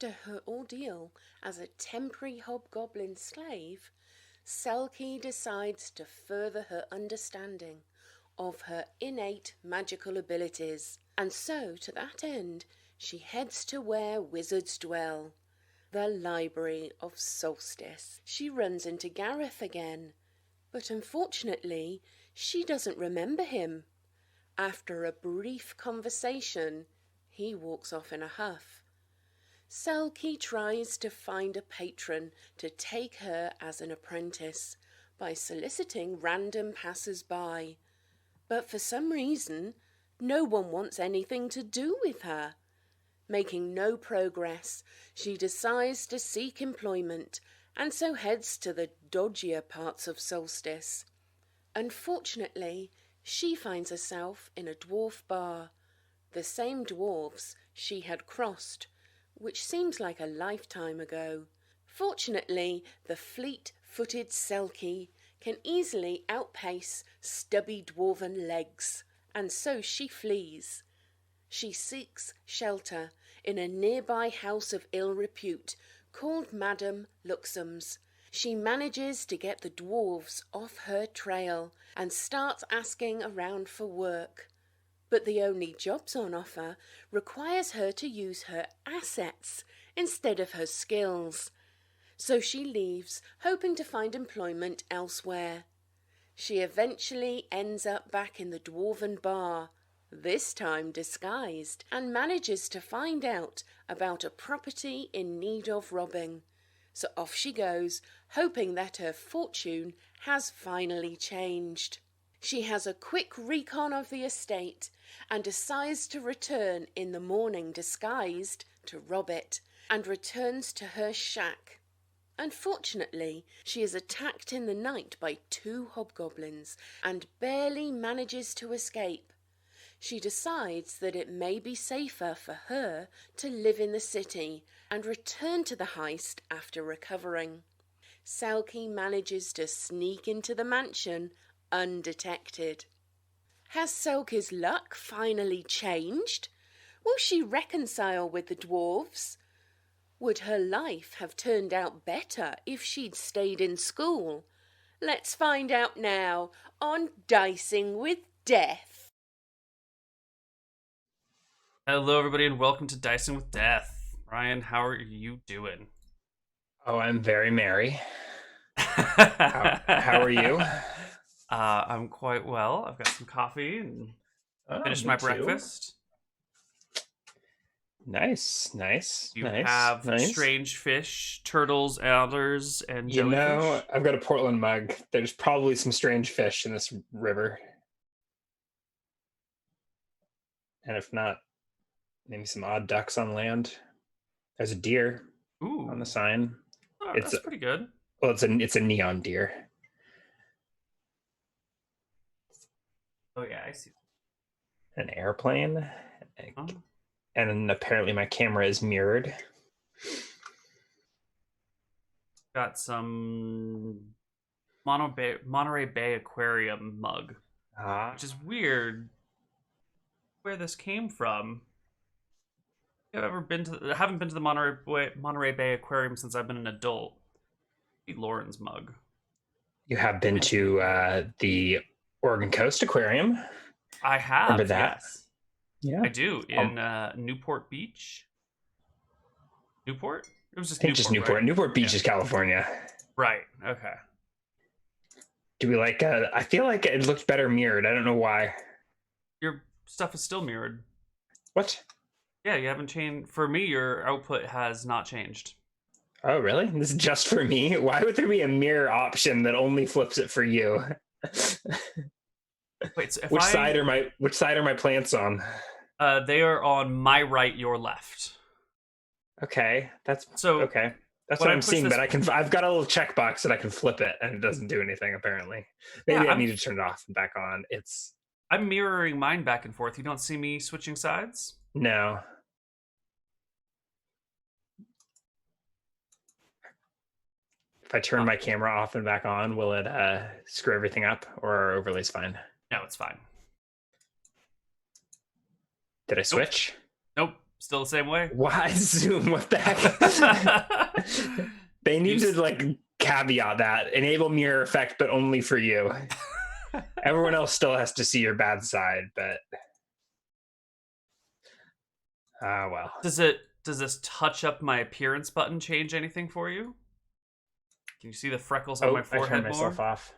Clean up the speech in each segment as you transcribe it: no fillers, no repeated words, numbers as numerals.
After her ordeal as a temporary hobgoblin slave, Selkie decides to further her understanding of her innate magical abilities, and so to that end she heads to where wizards dwell, the Library of Solstice. She runs into Gareth again, but unfortunately she doesn't remember him. After a brief conversation, he walks off in a huff. Selkie tries to find a patron to take her as an apprentice by soliciting random passers-by, but for some reason no one wants anything to do with her. Making no progress, she decides to seek employment and so heads to the dodgier parts of Solstice. Unfortunately, she finds herself in a dwarf bar, the same dwarves she had crossed, which seems like a lifetime ago. Fortunately, the fleet-footed Selkie can easily outpace stubby dwarven legs, and so she flees. She seeks shelter in a nearby house of ill repute called Madame Luxem's. She manages to get the dwarves off her trail and starts asking around for work. But the only jobs on offer requires her to use her assets instead of her skills. So she leaves, hoping to find employment elsewhere. She eventually ends up back in the dwarven bar, this time disguised, and manages to find out about a property in need of robbing. So off she goes, hoping that her fortune has finally changed. She has a quick recon of the estate and decides to return in the morning disguised to rob it, and returns to her shack. Unfortunately, she is attacked in the night by 2 hobgoblins and barely manages to escape. She decides that it may be safer for her to live in the city and return to the heist after recovering. Selkie manages to sneak into the mansion undetected. Has Selkie's luck finally changed? Will she reconcile with the dwarves? Would her life have turned out better if she'd stayed in school? Let's find out now on Dicing with Death. Hello, everybody, and welcome to Dicing with Death. Ryan, how are you doing? Oh, I'm very merry. How are you? I'm quite well. I've got some coffee and finished my breakfast. Nice. You have strange fish, turtles, otters, and jellyfish. You know, I've got a Portland mug. There's probably some strange fish in this river. And if not, maybe some odd ducks on land. There's a deer on the sign. Oh, that's pretty good. Well, it's a neon deer. Oh yeah, I see. An airplane. Oh. And apparently my camera is mirrored. Got some Monterey Bay Aquarium mug, which is weird. Where this came from? I haven't been to the Monterey Bay Aquarium since I've been an adult. Lauren's mug. You have been to the Oregon Coast Aquarium. I have. Remember that? Yes. Yeah, I do, in Newport Beach. Newport? It was just Newport. Newport, right? Newport Beach is California. Right. Okay. Do we like? I feel like it looked better mirrored. I don't know why. Your stuff is still mirrored. What? Yeah, you haven't changed. For me, your output has not changed. Oh, really? This is just for me? Why would there be a mirror option that only flips it for you? Wait, so which side are my plants on? They are on my right, your left. Okay, that's what I'm seeing. But I've got a little checkbox that I can flip it, and it doesn't do anything apparently. Maybe I need to turn it off and back on. I'm mirroring mine back and forth. You don't see me switching sides? No. If I turn my camera off and back on, will it screw everything up, or are overlays fine? No, it's fine. Did I switch? Nope. Still the same way? Why Zoom? What the heck? They need to like caveat that. Enable mirror effect, but only for you. Everyone else still has to see your bad side, but well. Does this touch up my appearance button change anything for you? Can you see the freckles on my forehead I turned myself more? off.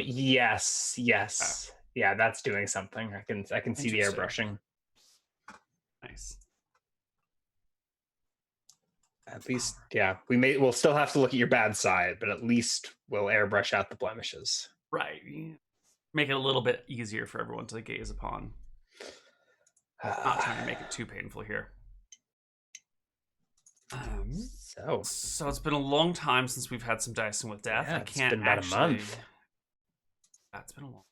Yes. Oh. Yeah, that's doing something. I can see the airbrushing. Nice. At least, yeah, we'll still have to look at your bad side, but at least we'll airbrush out the blemishes. Right. Make it a little bit easier for everyone to gaze upon. Not trying to make it too painful here. So it's been a long time since we've had some dicing with death. Yeah, it's been about a month. That's been a long.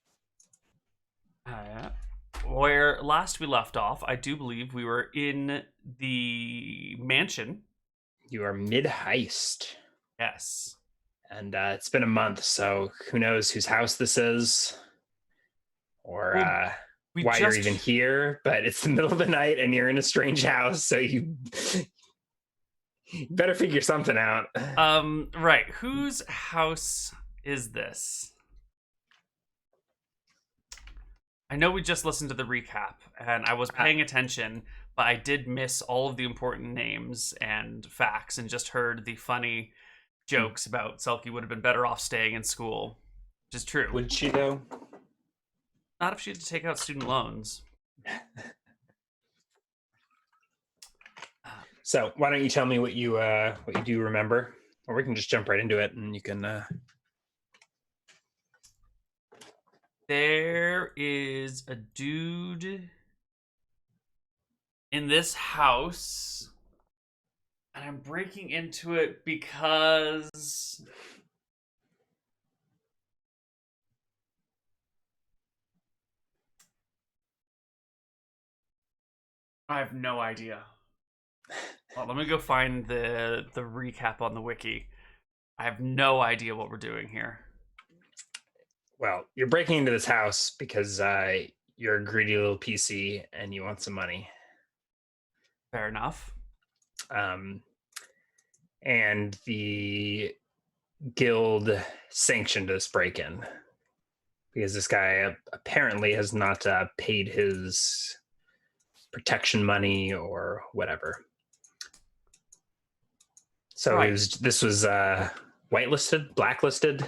Where last we left off, I do believe we were in the mansion. You are mid-heist. Yes. And it's been a month, so who knows whose house this is or why you're even here. But it's the middle of the night and you're in a strange house, so you better figure something out. Right. Whose house is this? I know we just listened to the recap, and I was paying attention, but I did miss all of the important names and facts and just heard the funny jokes about Selkie would have been better off staying in school, which is true. Would she, though? Not if she had to take out student loans. So why don't you tell me what you do remember? Or we can just jump right into it, and you can... There is a dude in this house, and I'm breaking into it because I have no idea. Well, let me go find the recap on the wiki. I have no idea what we're doing here. Well, you're breaking into this house because you're a greedy little PC and you want some money. Fair enough. And the guild sanctioned this break-in because this guy apparently has not paid his protection money or whatever. So right. This was whitelisted, blacklisted.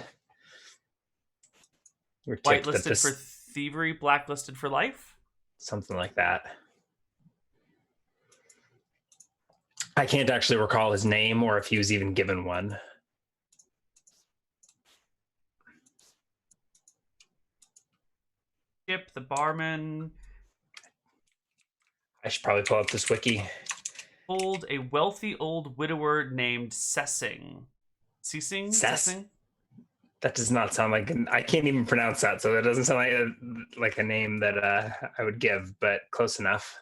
Whitelisted for thievery, blacklisted for life? Something like that. I can't actually recall his name or if he was even given one. Chip, the barman. I should probably pull up this wiki. Told a wealthy old widower named Sessing. Sessing? That does not sound like... I can't even pronounce that, so that doesn't sound like a name that I would give, but close enough.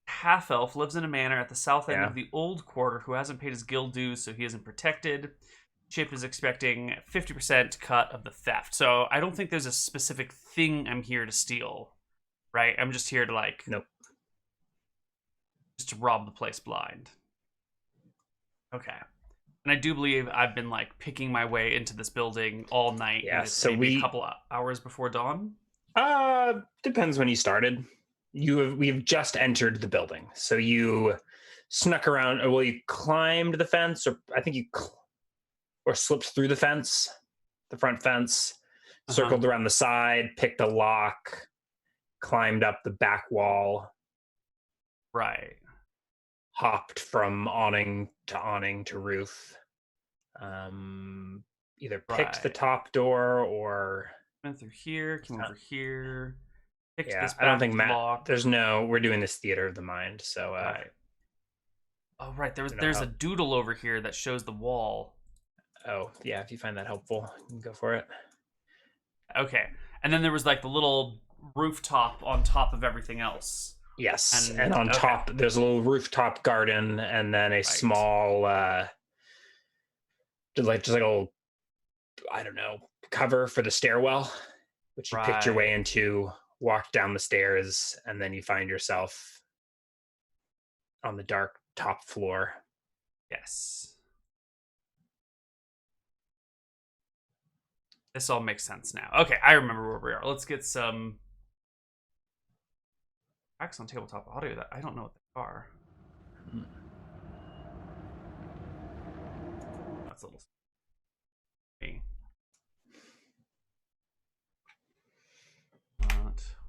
Half-elf lives in a manor at the south end of the old quarter who hasn't paid his guild dues, so he isn't protected. Chip is expecting 50% cut of the theft. So I don't think there's a specific thing I'm here to steal, right? I'm just here to Nope. Just to rob the place blind. Okay. And I do believe I've been picking my way into this building all night. Yeah, so maybe a couple of hours before dawn. Depends when you started. We've just entered the building, so you snuck around. Well, you climbed the fence, or I think you slipped through the fence, the front fence, circled around the side, picked a lock, climbed up the back wall. Right. Hopped from awning to roof. Either picked the top door or went through here, came over here. Picked this back I don't think lock. we're doing this theater of the mind, so right. Oh right, there's a doodle over here that shows the wall. Oh yeah, if you find that helpful, you can go for it. Okay. And then there was the little rooftop on top of everythtle else. Yes, and on top there's a little rooftop garden, and then a small, just like a little, I don't know, cover for the stairwell, which you picked your way into, walked down the stairs, and then you find yourself on the dark top floor. Yes. This all makes sense now. Okay, I remember where we are. Let's get some tracks on tabletop audio that I don't know what they are. That's a little...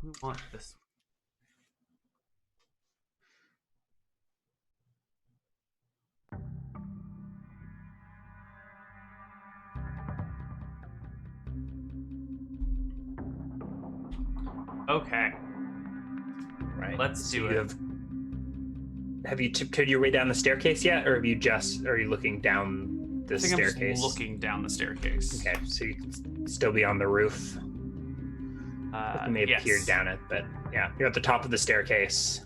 We want this. Okay. Right. Let's do it. Have you tiptoed your way down the staircase yet, or are you looking down the staircase? I'm just looking down the staircase. Okay, so you can still be on the roof. You may have peered down it, but yeah, you're at the top of the staircase.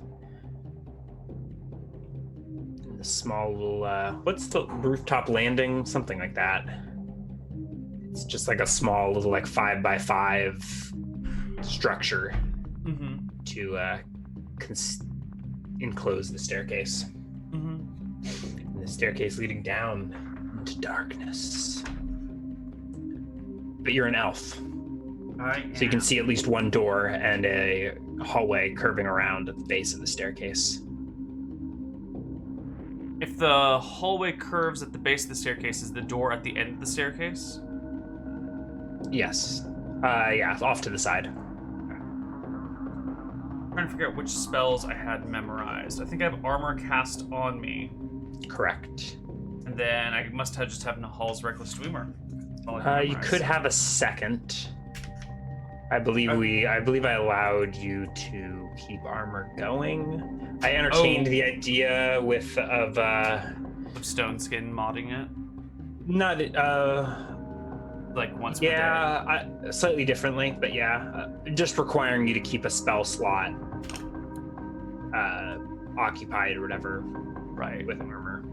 The small little, what's the rooftop landing? Something like that. It's just like a small little 5x5 structure to enclose the staircase. And the staircase leading down into darkness. But you're an elf. So you can see at least one door and a hallway curving around at the base of the staircase. If the hallway curves at the base of the staircase, is the door at the end of the staircase? Yes. Yeah, off to the side. I'm trying to figure out which spells I had memorized. I think I have armor cast on me. Correct. And then I must have just have Nahal's Reckless Swimmer. You could have a second. I believe I allowed you to keep armor going. I entertained the idea of Stone Skin modding it. Not like once per day. Slightly differently, but just requiring you to keep a spell slot occupied or whatever, right, with armor.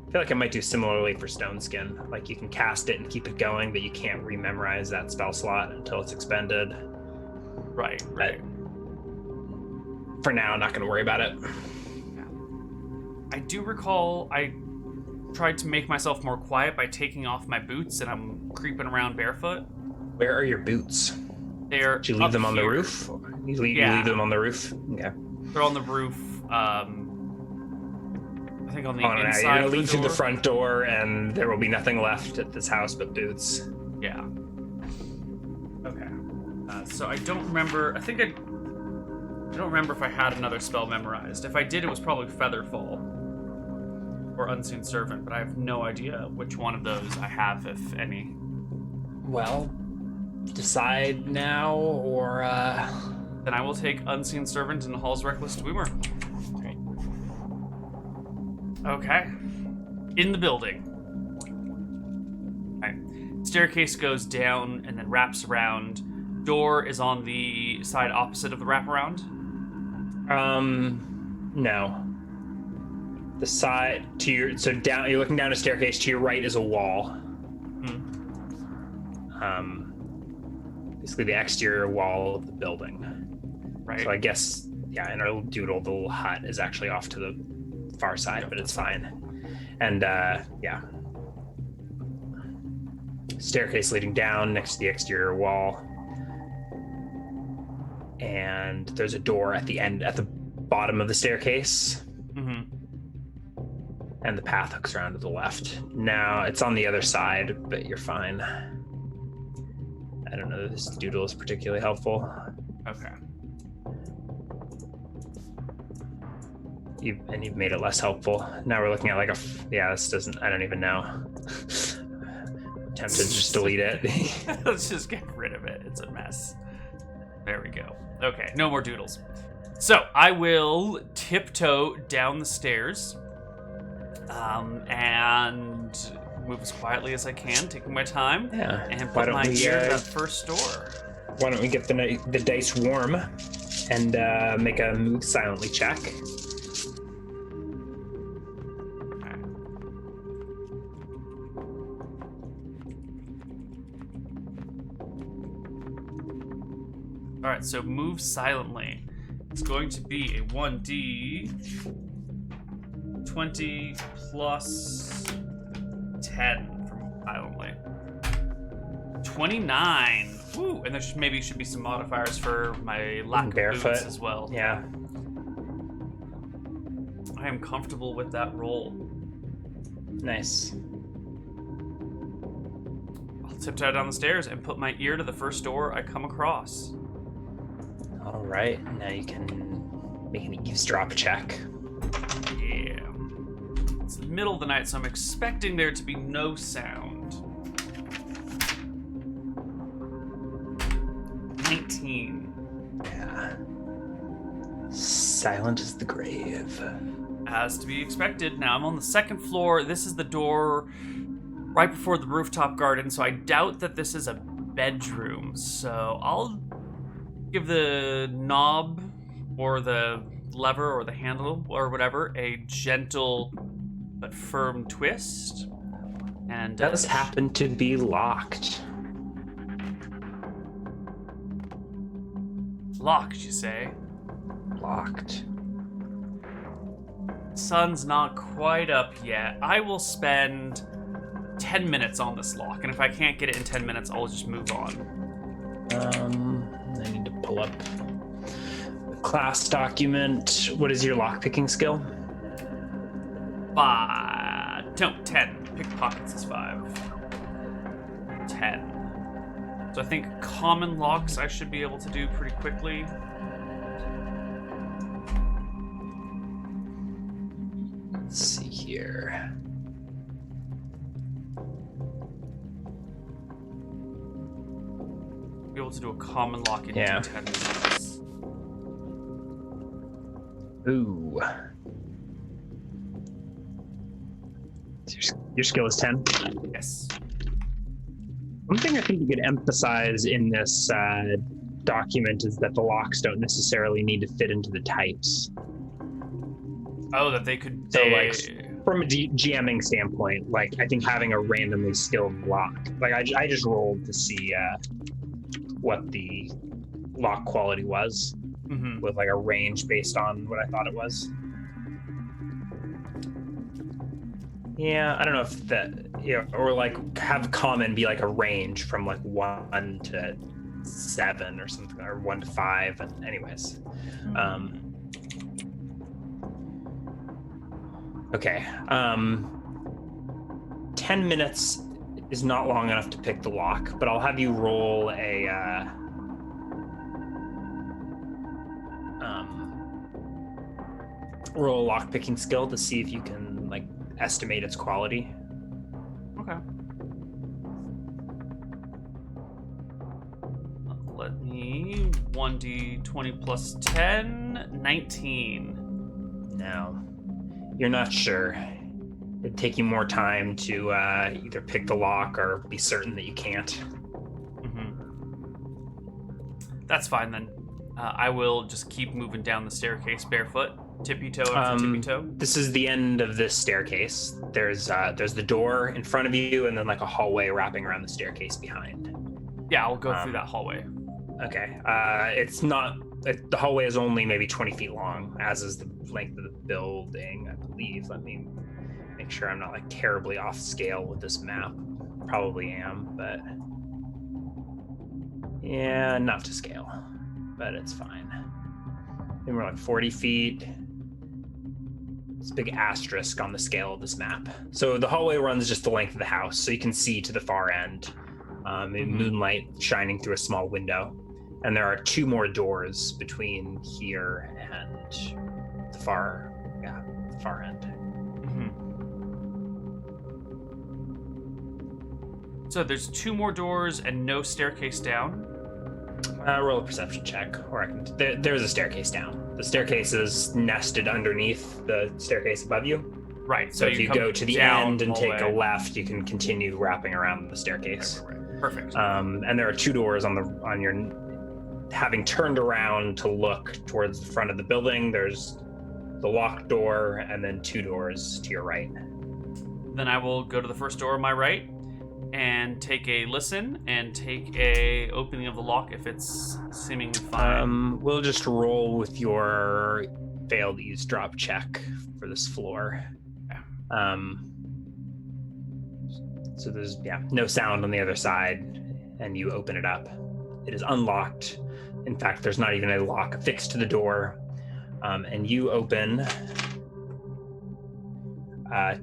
I feel like it might do similarly for Stone Skin. Like you can cast it and keep it going, but you can't rememorize that spell slot until it's expended. Right. But for now, I'm not going to worry about it. Yeah. I do recall I tried to make myself more quiet by taking off my boots, and I'm creeping around barefoot. Where are your boots? Did you leave them on the roof? You leave them on the roof? Okay. They're on the roof. I think on the inside. You're gonna leave through the front door, and there will be nothing left at this house but boots. Yeah. Okay. So I don't remember. I don't remember if I had another spell memorized. If I did, it was probably Featherfall or Unseen Servant, but I have no idea which one of those I have, if any. Well, decide now, or then I will take Unseen Servant and Hall's Reckless Swimmer. Okay. In the building. Okay. Staircase goes down and then wraps around. Door is on the side opposite of the wraparound? No. The side to your down. You're looking down a staircase. To your right is a wall. Basically the exterior wall of the building. Right. So I guess and our little the little hut is actually off to the far side, but it's fine. And staircase leading down next to the exterior wall, and there's a door at the bottom of the staircase, and the path hooks around to the left. Now it's on the other side, but you're fine. I don't know that this doodle is particularly helpful. Okay. You've made it less helpful. Now we're looking at this doesn't, I don't even know. Tempted to just delete it. Let's just get rid of it. It's a mess. There we go. Okay, no more doodles. So I will tiptoe down the stairs and move as quietly as I can, taking my time. Yeah. And put my ear to that first door. Why don't we get the dice warm and make a move silently check. All right, so move silently. It's going to be a 1d. 20 plus 10 from I only. 29. Woo! And there maybe should be some modifiers for my lack of barefoot boots as well. Yeah. I am comfortable with that roll. Nice. I'll tiptoe down the stairs and put my ear to the first door I come across. All right. Now you can make an eavesdrop check. Yeah. It's the middle of the night, so I'm expecting there to be no sound. 19. Yeah. Silent as the grave. As to be expected. Now I'm on the second floor. This is the door right before the rooftop garden, so I doubt that this is a bedroom. So I'll give the knob or the lever or the handle or whatever a gentle but firm twist. And Does happen to be locked. Locked, you say? Locked. Sun's not quite up yet. I will spend 10 minutes on this lock, and if I can't get it in 10 minutes, I'll just move on. I need to pull up the class document. What is your lockpicking skill? 10. Pickpockets is 5. 10. So I think common locks I should be able to do pretty quickly. Let's see here. Be able to do a common lock in 10 minutes. Ooh. Your skill is 10? Yes. One thing I think you could emphasize in this document is that the locks don't necessarily need to fit into the types. Oh, that they could... So, like, from a GMing standpoint, like, I think having a randomly skilled lock, like, I just rolled to see what the lock quality was with, like, a range based on what I thought it was. Yeah, I don't know if that, or like have common be like a range from like 1 to 7 or something, or 1 to 5. And anyways, okay. 10 minutes is not long enough to pick the lock, but I'll have you roll a lock picking skill to see if you can like estimate its quality. Okay. Let me 1d20 plus 10, 19. No, you're not sure. It'd take you more time to either pick the lock or be certain that you can't. That's fine then. I will just keep moving down the staircase barefoot. Tippy-toe after tippy-toe. This is the end of this staircase. There's the door in front of you, and then like a hallway wrapping around the staircase behind. Yeah, I'll go through that hallway. Okay. It's not. The hallway is only maybe 20 feet long, as is the length of the building, I believe. Let me make sure I'm not like terribly off scale with this map. Probably am, but yeah, not to scale. But it's fine. And we're like 40 feet. It's a big asterisk on the scale of this map. So the hallway runs just the length of the house, so you can see to the far end, in moonlight shining through a small window. And there are 2 more doors between here and the far end. So there's 2 more doors and no staircase down? Roll a perception check, or I can. There's a staircase down. The staircase is nested underneath the staircase above you. Right. So if you go to the end and take a left, you can continue wrapping around the staircase. Right. Perfect. And there are 2 doors on your. Having turned around to look towards the front of the building, there's the locked door, and then 2 doors to your right. Then I will go to the first door on my right and take a listen and take a opening of the lock if it's seeming fine. We'll just roll with your failed eavesdrop check for this floor. So there's no sound on the other side, and you open it up. It is unlocked. In fact, there's not even a lock affixed to the door. And you open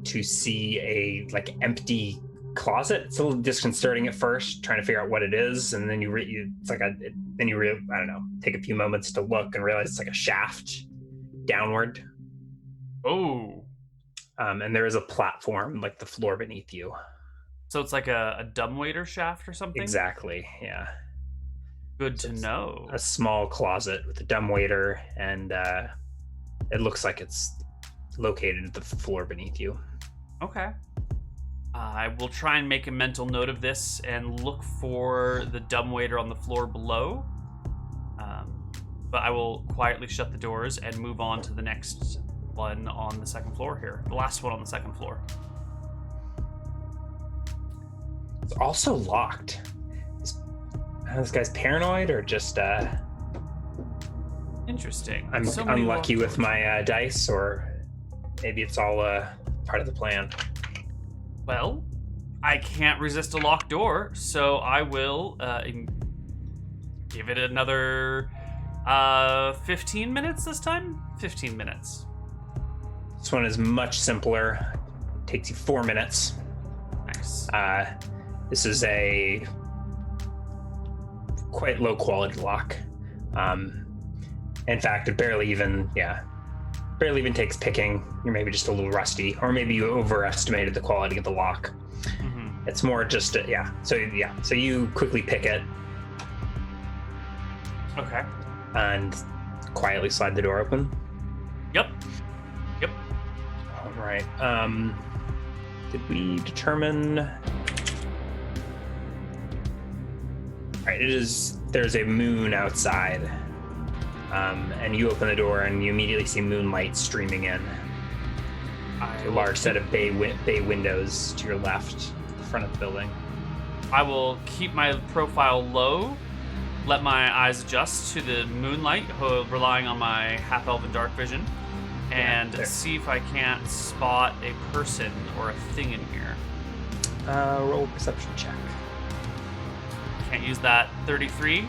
to see a empty closet. It's a little disconcerting at first, trying to figure out what it is, and then I don't know, take a few moments to look and realize it's like a shaft downward. Oh. And there is a platform, like the floor beneath you. So it's like a dumbwaiter shaft or something? Exactly, yeah. Good to know. A small closet with a dumbwaiter, and it looks like it's located at the floor beneath you. Okay. I will try and make a mental note of this and look for the dumbwaiter on the floor below. But I will quietly shut the doors and move on to the next one on the second floor here. The last one on the second floor. It's also locked. This guy's paranoid or just interesting. I'm unlucky with my dice, or maybe it's all part of the plan. Well, I can't resist a locked door, so I will give it another 15 minutes this time. 15 minutes. This one is much simpler. Takes you 4 minutes. Nice. This is a quite low quality lock. In fact, it barely even takes picking. You're maybe just a little rusty, or maybe you overestimated the quality of the lock. Mm-hmm. It's more just So you quickly pick it. Okay. And quietly slide the door open. Yep. All right. Did we determine? All right. There's a moon outside. And you open the door and you immediately see moonlight streaming in. A large set of bay windows to your left, the front of the building. I will keep my profile low, let my eyes adjust to the moonlight, relying on my half-elven dark vision, and see if I can't spot a person or a thing in here. Roll a perception check. Can't use that 33.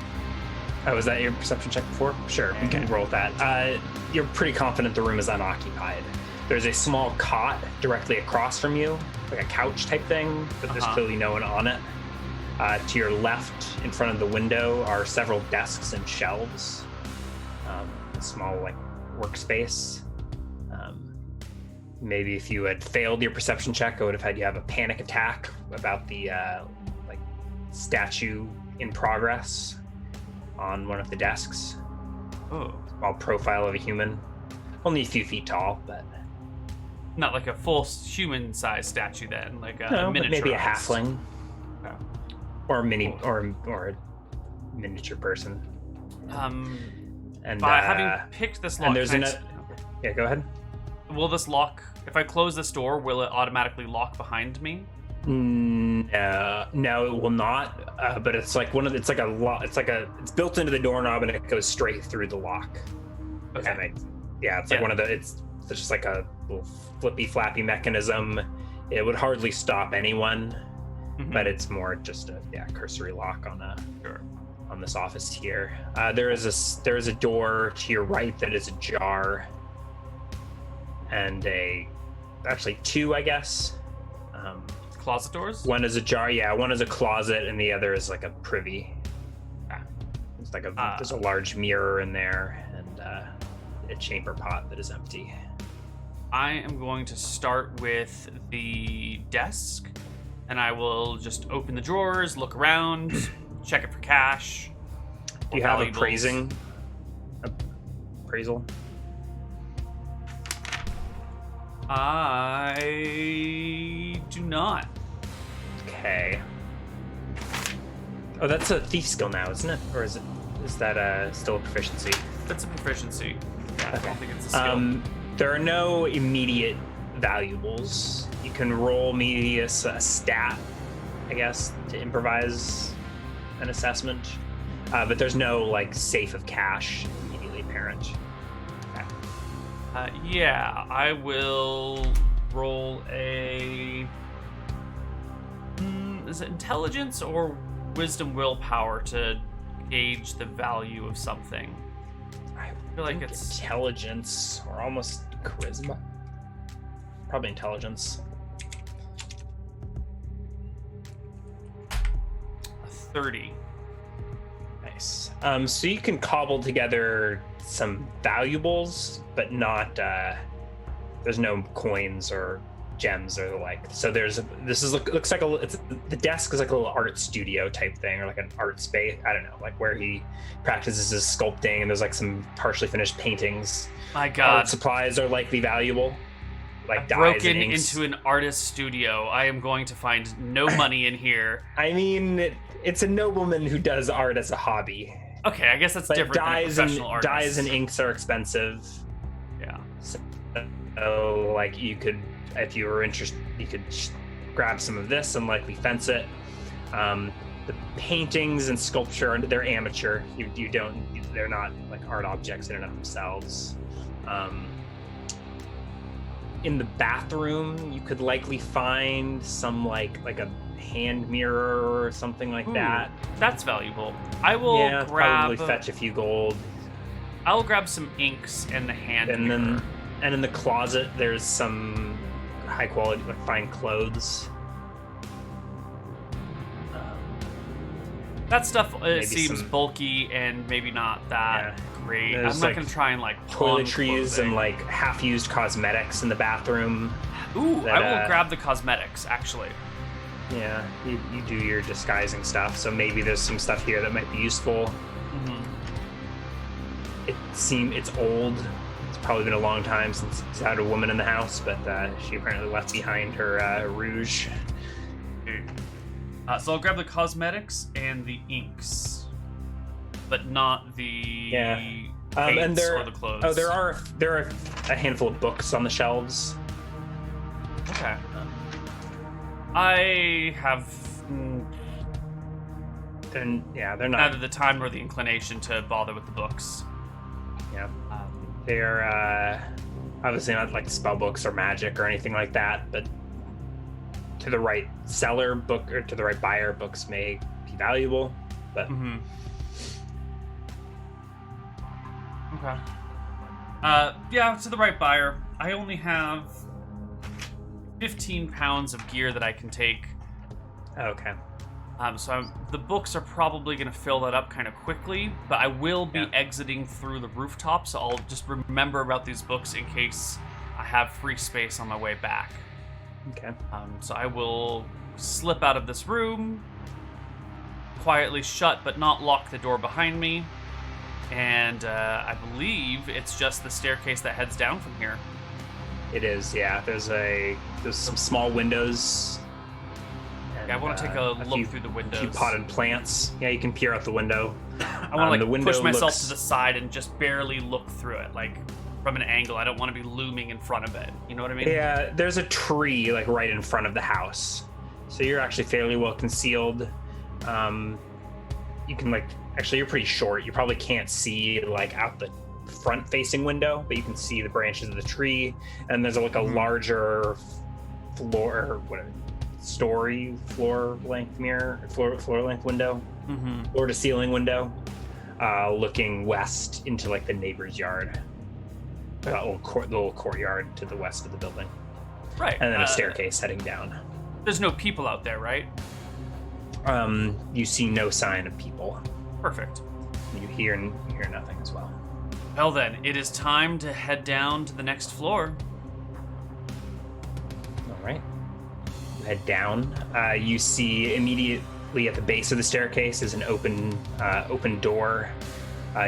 Oh, was that your perception check before? Sure, we can roll that. You're pretty confident the room is unoccupied. There's a small cot directly across from you, like a couch type thing, but there's clearly no one on it. To your left, in front of the window, are several desks and shelves. A small, workspace. Maybe if you had failed your perception check, I would have had you have a panic attack about the statue in progress on one of the desks. Oh. Small profile of a human. Only a few feet tall, but... Not like a full human-sized statue then, like a miniature. Maybe a halfling. Oh. Or a or a miniature person. And by having picked this lock... And there's Yeah, go ahead. Will this lock... If I close this door, will it automatically lock behind me? No, it will not. But it's like it's built into the doorknob and it goes straight through the lock. Okay. It's like one of the. It's just like a little flappy mechanism. It would hardly stop anyone, but it's more just a cursory lock on this office here. There is a door to your right that is ajar, and actually two, I guess. Closet doors? One is a jar, one is a closet, and the other is like a privy. It's like there's a large mirror in there, and a chamber pot that is empty. I am going to start with the desk, and I will just open the drawers, look around, check it for cash. Do you have appraisal? I do not. Okay. Oh, that's a thief skill now, isn't it? Or is that still a proficiency? That's a proficiency. Yeah, okay. I don't think it's a skill. There are no immediate valuables. You can roll maybe a stat, I guess, to improvise an assessment. But there's no safe of cash immediately apparent. I will roll a... is it intelligence or wisdom willpower to gauge the value of something? I feel like it's intelligence or almost charisma. Probably intelligence. a 30. Nice. So you can cobble together some valuables, but not. There's no coins or gems or the like. So looks like the desk is like a little art studio type thing, or like an art space. I don't know, like where he practices his sculpting, and there's like some partially finished paintings. My God, art supplies are likely valuable. Like I've dyes broken and inks. into an artist studio. I am going to find no money in here. I mean, it's a nobleman who does art as a hobby. Okay, I guess that's different than a professional artist. Dyes and inks are expensive. Yeah. So, like, you could, if you were interested, you could grab some of this and likely fence it. The paintings and sculpture, they're amateur. They're not like art objects in and of themselves. In the bathroom, you could likely find some like a hand mirror or something like that. That's valuable. I will probably fetch a few gold. I will grab some inks and the hand mirror. And in the closet, there's some high quality, like fine clothes. That stuff seems bulky and maybe not that great. There's I'm not going to try and like toiletries and like half-used cosmetics in the bathroom. Ooh, I will grab the cosmetics actually. Yeah, you do your disguising stuff, so maybe there's some stuff here that might be useful. Mm-hmm. It's old. It's probably been a long time since it's had a woman in the house, but she apparently left behind her rouge. So I'll grab the cosmetics and the inks, but not the paints or the clothes. Oh, there are a handful of books on the shelves. Okay. I have they're not neither the time nor the inclination to bother with the books. Yeah. They're obviously not like spell books or magic or anything like that, but to the right seller book or to the right buyer, books may be valuable. But okay. To the right buyer. I only have 15 pounds of gear that I can take. Okay. So the books are probably going to fill that up kind of quickly, but I will be exiting through the rooftop, so I'll just remember about these books in case I have free space on my way back. Okay. So I will slip out of this room, quietly shut but not lock the door behind me, and I believe it's just the staircase that heads down from here. It is, yeah. There's some small windows. I want to take a look through the windows. A few potted plants. Yeah, you can peer out the window. I want to push myself to the side and just barely look through it, like from an angle. I don't want to be looming in front of it. You know what I mean? Yeah, there's a tree like right in front of the house, so you're actually fairly well concealed. You can you're pretty short. You probably can't see like out the front-facing window, but you can see the branches of the tree. And there's like a larger floor length window, floor to ceiling window, looking west into like the neighbor's yard. That little courtyard to the west of the building. Right. And then a staircase heading down. There's no people out there, right? You see no sign of people. Perfect. You hear nothing as well. Well then, it is time to head down to the next floor. All right. You head down. You see immediately at the base of the staircase is an open door.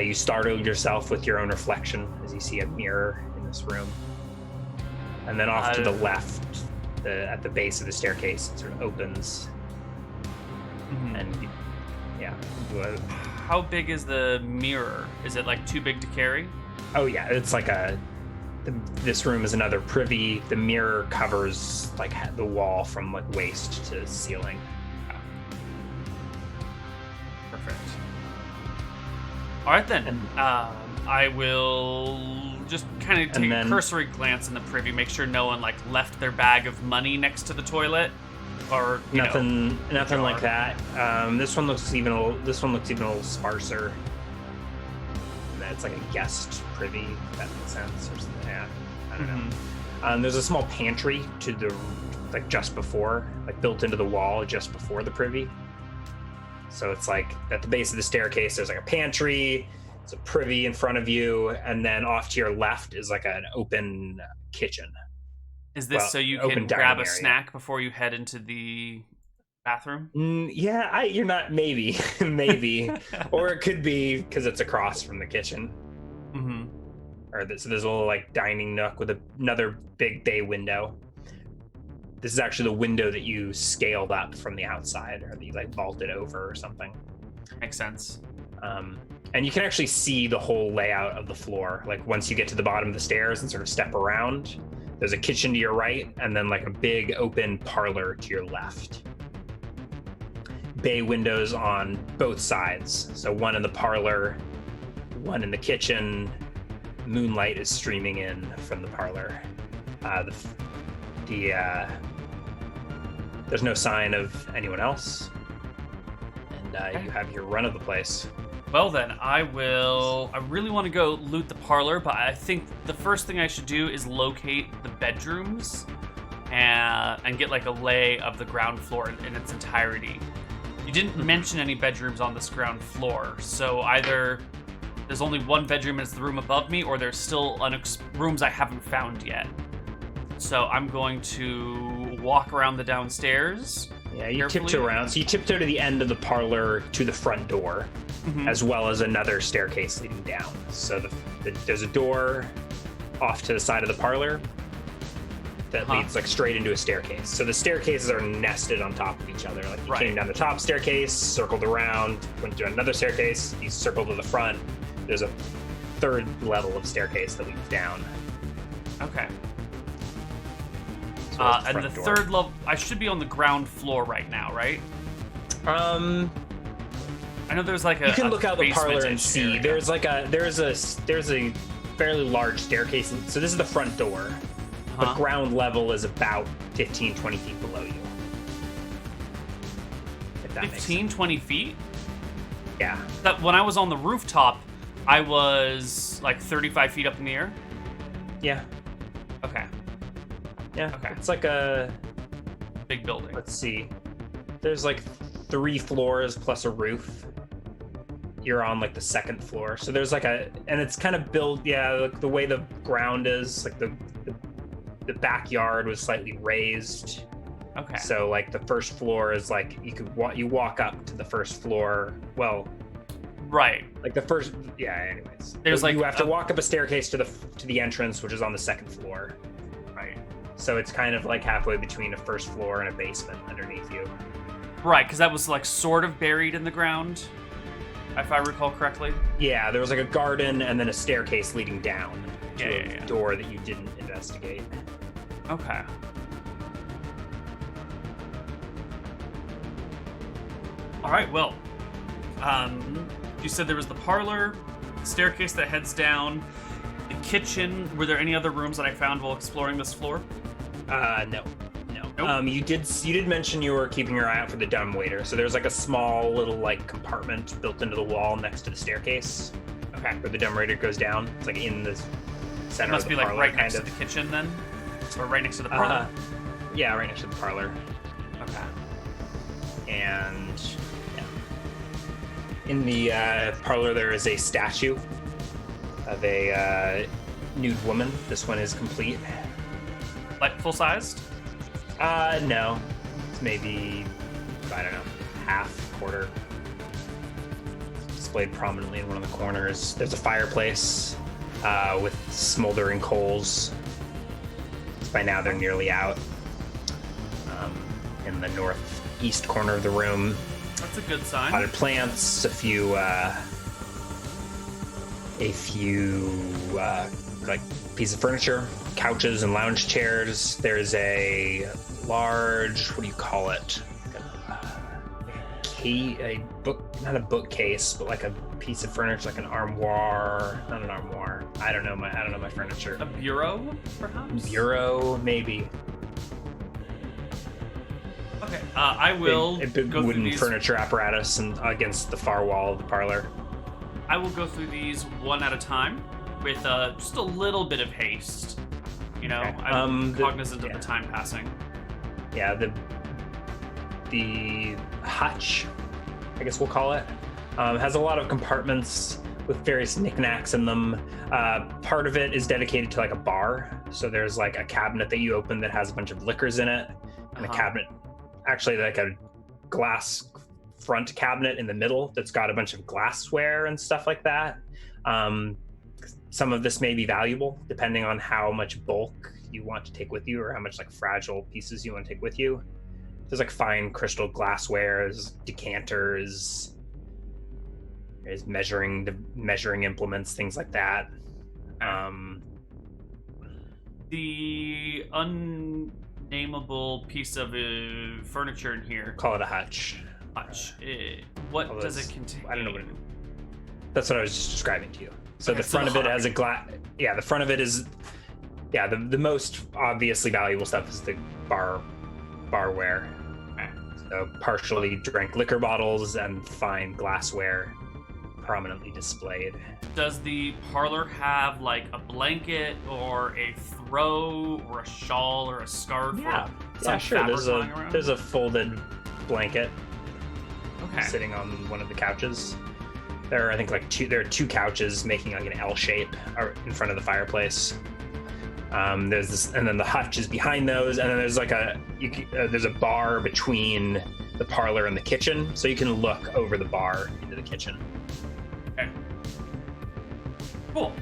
You startle yourself with your own reflection as you see a mirror in this room. And then off to the left, at the base of the staircase, it sort of opens. And how big is the mirror? Is it like too big to carry? Oh yeah, it's like this room is another privy. The mirror covers like the wall from like waist to ceiling. Perfect. All right then. I will just kind of take a cursory glance in the privy, make sure no one like left their bag of money next to the toilet, or nothing like that. This one looks even a little sparser. It's like a guest privy, if that makes sense, or something. Yeah, I don't know. There's a small pantry to the just before, built into the wall just before the privy. So it's like at the base of the staircase, there's like a pantry, it's a privy in front of you, and then off to your left is like an open kitchen. Is this so you can grab a snack before you head into the bathroom? Yeah, you're not, maybe, or it could be because it's across from the kitchen. Or so there's a little dining nook with another big bay window. This is actually the window that you scaled up from the outside, or that you vaulted over or something. Makes sense. And you can actually see the whole layout of the floor. Once you get to the bottom of the stairs and sort of step around, there's a kitchen to your right, and then a big open parlor to your left. Bay windows on both sides. So one in the parlor, one in the kitchen. Moonlight is streaming in from the parlor. There's no sign of anyone else. And you have your run of the place. Well then, I really want to go loot the parlor, but I think the first thing I should do is locate the bedrooms and get a lay of the ground floor in its entirety. You didn't mention any bedrooms on this ground floor, so either there's only one bedroom and it's the room above me, or there's still rooms I haven't found yet. So I'm going to walk around the downstairs. Yeah, you tiptoe around. So you tiptoe to the end of the parlor to the front door, as well as another staircase leading down. So there's a door off to the side of the parlor that leads straight into a staircase. So the staircases are nested on top of each other. You came down the top staircase, circled around, went to another staircase, you circled to the front. There's a third level of staircase that leads down. Okay. So and the third level, I should be on the ground floor right now, right? I know there's a you can look out the parlor and see. Area. There's a fairly large staircase. So this is the front door. The ground level is about 15, 20 feet below you. If that 15, 20 feet? Yeah. When I was on the rooftop, I was 35 feet up in the air? Yeah. Okay. Yeah. Okay. It's a big building. Let's see. There's 3 floors plus a roof. You're on the second floor. So there's and it's kind of built, the way the ground is, the backyard was slightly raised. Okay. So the first floor is you walk up to the first floor. Well, right. The first, anyways. There's you have to walk up a staircase to the entrance, which is on the second floor. Right. So it's kind of halfway between a first floor and a basement underneath you. Right, because that was sort of buried in the ground, if I recall correctly. Yeah, there was a garden and then a staircase leading down to a door that you didn't investigate. Okay. All right, well, you said there was the parlor, staircase that heads down, the kitchen. Were there any other rooms that I found while exploring this floor? No. Nope. You did mention you were keeping your eye out for the dumbwaiter. So there's a small little compartment built into the wall next to the staircase. Okay. Where the dumbwaiter goes down. It's in the center of the parlor. It must be right next to the kitchen then? Or right next to the parlor? Yeah, right next to the parlor. Okay. And in the parlor there is a statue of a nude woman. This one is complete. Full-sized? No. It's maybe, I don't know, half, quarter. Displayed prominently in one of the corners. There's a fireplace with smoldering coals. By now they're nearly out. In the northeast corner of the room. That's a good sign. Potted plants, a few pieces of furniture, couches and lounge chairs. There's a large, what do you call it? not a bookcase, but like a piece of furniture, like an armoire. Not an armoire. I don't know my furniture. A bureau, perhaps? Bureau, maybe. Okay, I will a big go wooden through these. furniture apparatus and against the far wall of the parlor. I will go through these one at a time with just a little bit of haste. You know, Okay. I'm cognizant of the time passing. Yeah, the hutch, I guess we'll call it, has a lot of compartments with various knickknacks in them. Part of it is dedicated to like a bar. So there's like a cabinet that you open that has a bunch of liquors in it, and a cabinet, actually like a glass front cabinet in the middle that's got a bunch of glassware and stuff like that. Some of this may be valuable depending on how much bulk you want to take with you, or how much like fragile pieces you want to take with you. There's like fine crystal glassware, there's decanters, there's measuring implements, things like that. The unnameable piece of furniture in here. Call it a hutch. What does it contain? I don't know what it is. That's what I was just describing to you. So the front of it has a glass. Yeah, the front of it is. Yeah, the most obviously valuable stuff is the barware. So partially drank liquor bottles and fine glassware prominently displayed. Does the parlor have like a blanket or a throw or a shawl or a scarf? Yeah, or sure. There's a folded blanket sitting on one of the couches. There are, I think, there are two couches making like an L shape in front of the fireplace. There's this, and then the hutch is behind those, and then there's like there's a bar between the parlor and the kitchen, so you can look over the bar into the kitchen. Okay. Cool.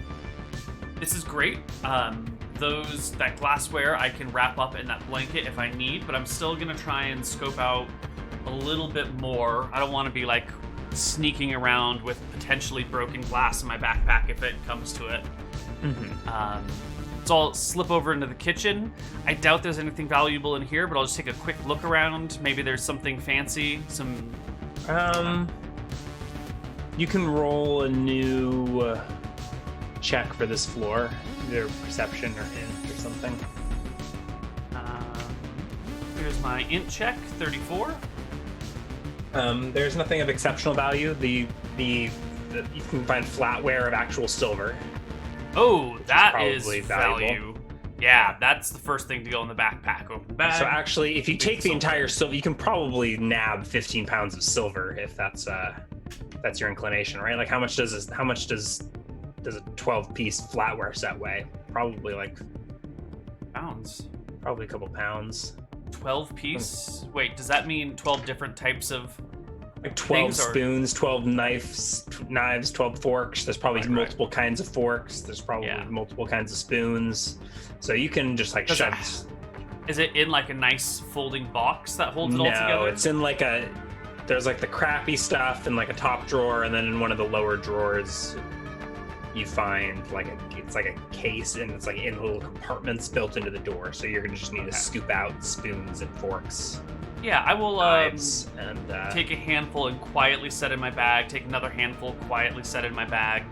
This is great. That glassware I can wrap up in that blanket if I need, but I'm still gonna try and scope out a little bit more. I don't want to be like sneaking around with potentially broken glass in my backpack if it comes to it. So I'll slip over into the kitchen. I doubt there's anything valuable in here, but I'll just take a quick look around. Maybe there's something fancy. You can roll a new check for this floor, either perception or int or something. Here's my int check, 34. There's nothing of exceptional value. You can find flatware of actual silver. Oh, that is probably value. valuable. Yeah, that's the first thing to go in the backpack. Open the bag. So actually, if you take the entire silver, you can probably nab 15 pounds of silver if that's your inclination, right? Like how much does a 12-piece flatware set weigh? Probably like pounds. Probably a couple pounds. 12 piece? Wait, does that mean 12 different types of like 12 things, spoons, 12 knives, 12 forks. There's probably multiple kinds of forks. There's probably multiple kinds of spoons. So you can just like shove. Is it in like a nice folding box that holds it all together? No, it's in like there's like the crappy stuff in like a top drawer, and then in one of the lower drawers you find it's like a case, and it's like in little compartments built into the door. So you're gonna just need to scoop out spoons and forks. Yeah, I will and take a handful and quietly set in my bag, take another handful, quietly set in my bag,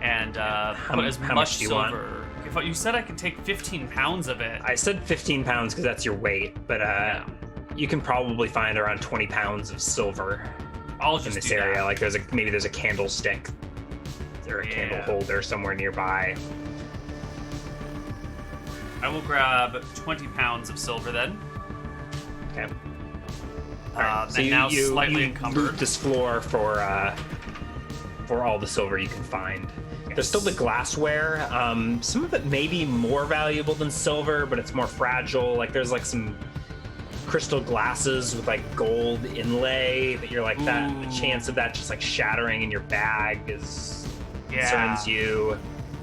and put as much do you silver. If you said I could take 15 pounds of it. I said 15 pounds because that's your weight, but you can probably find around 20 pounds of silver in this area. That. Like maybe there's a candlestick or a candle holder somewhere nearby. I will grab 20 pounds of silver then. Okay. So you slightly encumbered. Loot this floor for all the silver you can find. Yes. There's still the glassware. Some of it may be more valuable than silver, but it's more fragile. Like there's like some crystal glasses with like gold inlay that you're like that. The chance of that just like shattering in your bag concerns you,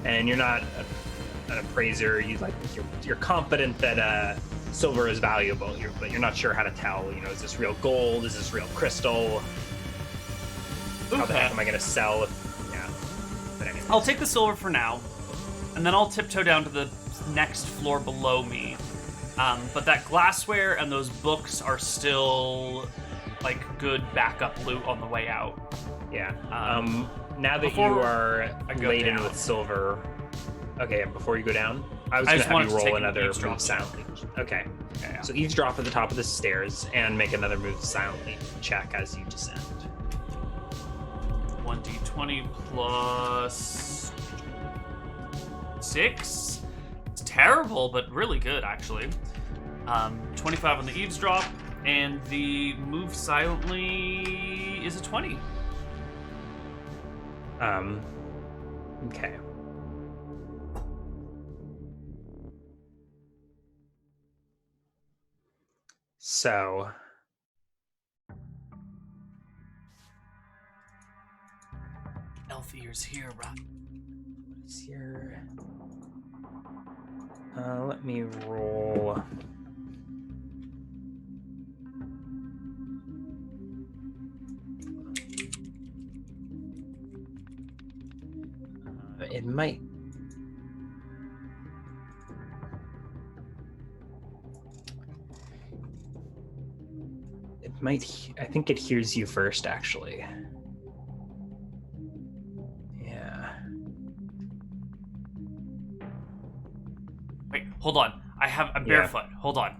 and you're not an appraiser. You're confident that silver is valuable, but you're not sure how to tell. You know, is this real gold? Is this real crystal? How the heck am I going to sell? But anyway. I'll take the silver for now, and then I'll tiptoe down to the next floor below me. But that glassware and those books are still like good backup loot on the way out. Yeah. Now that you are laden with silver. Okay, before you go down, I was going to have you roll another move silently. Okay. Yeah. So eavesdrop at the top of the stairs and make another move silently check as you descend. 1d20 plus 6. It's terrible, but really good, actually. 25 on the eavesdrop, and the move silently is a 20. Okay. So Elf ears here, Rock. What is your... let me roll... it might... I think it hears you first, actually. Yeah. Wait, hold on. I'm barefoot. Hold on.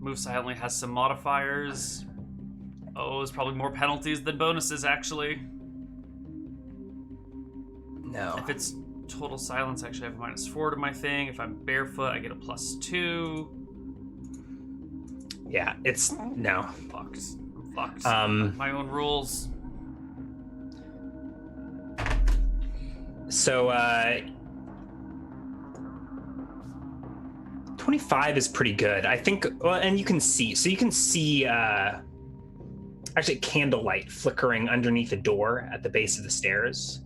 Move silently has some modifiers. Oh, there's probably more penalties than bonuses, actually. No. If it's total silence, actually I have a -4 to my thing. If I'm barefoot, I get a +2. Yeah, it's no. I'm fucked. My own rules. So 25 is pretty good. I think, well, and you can see actually candlelight flickering underneath the door at the base of the stairs.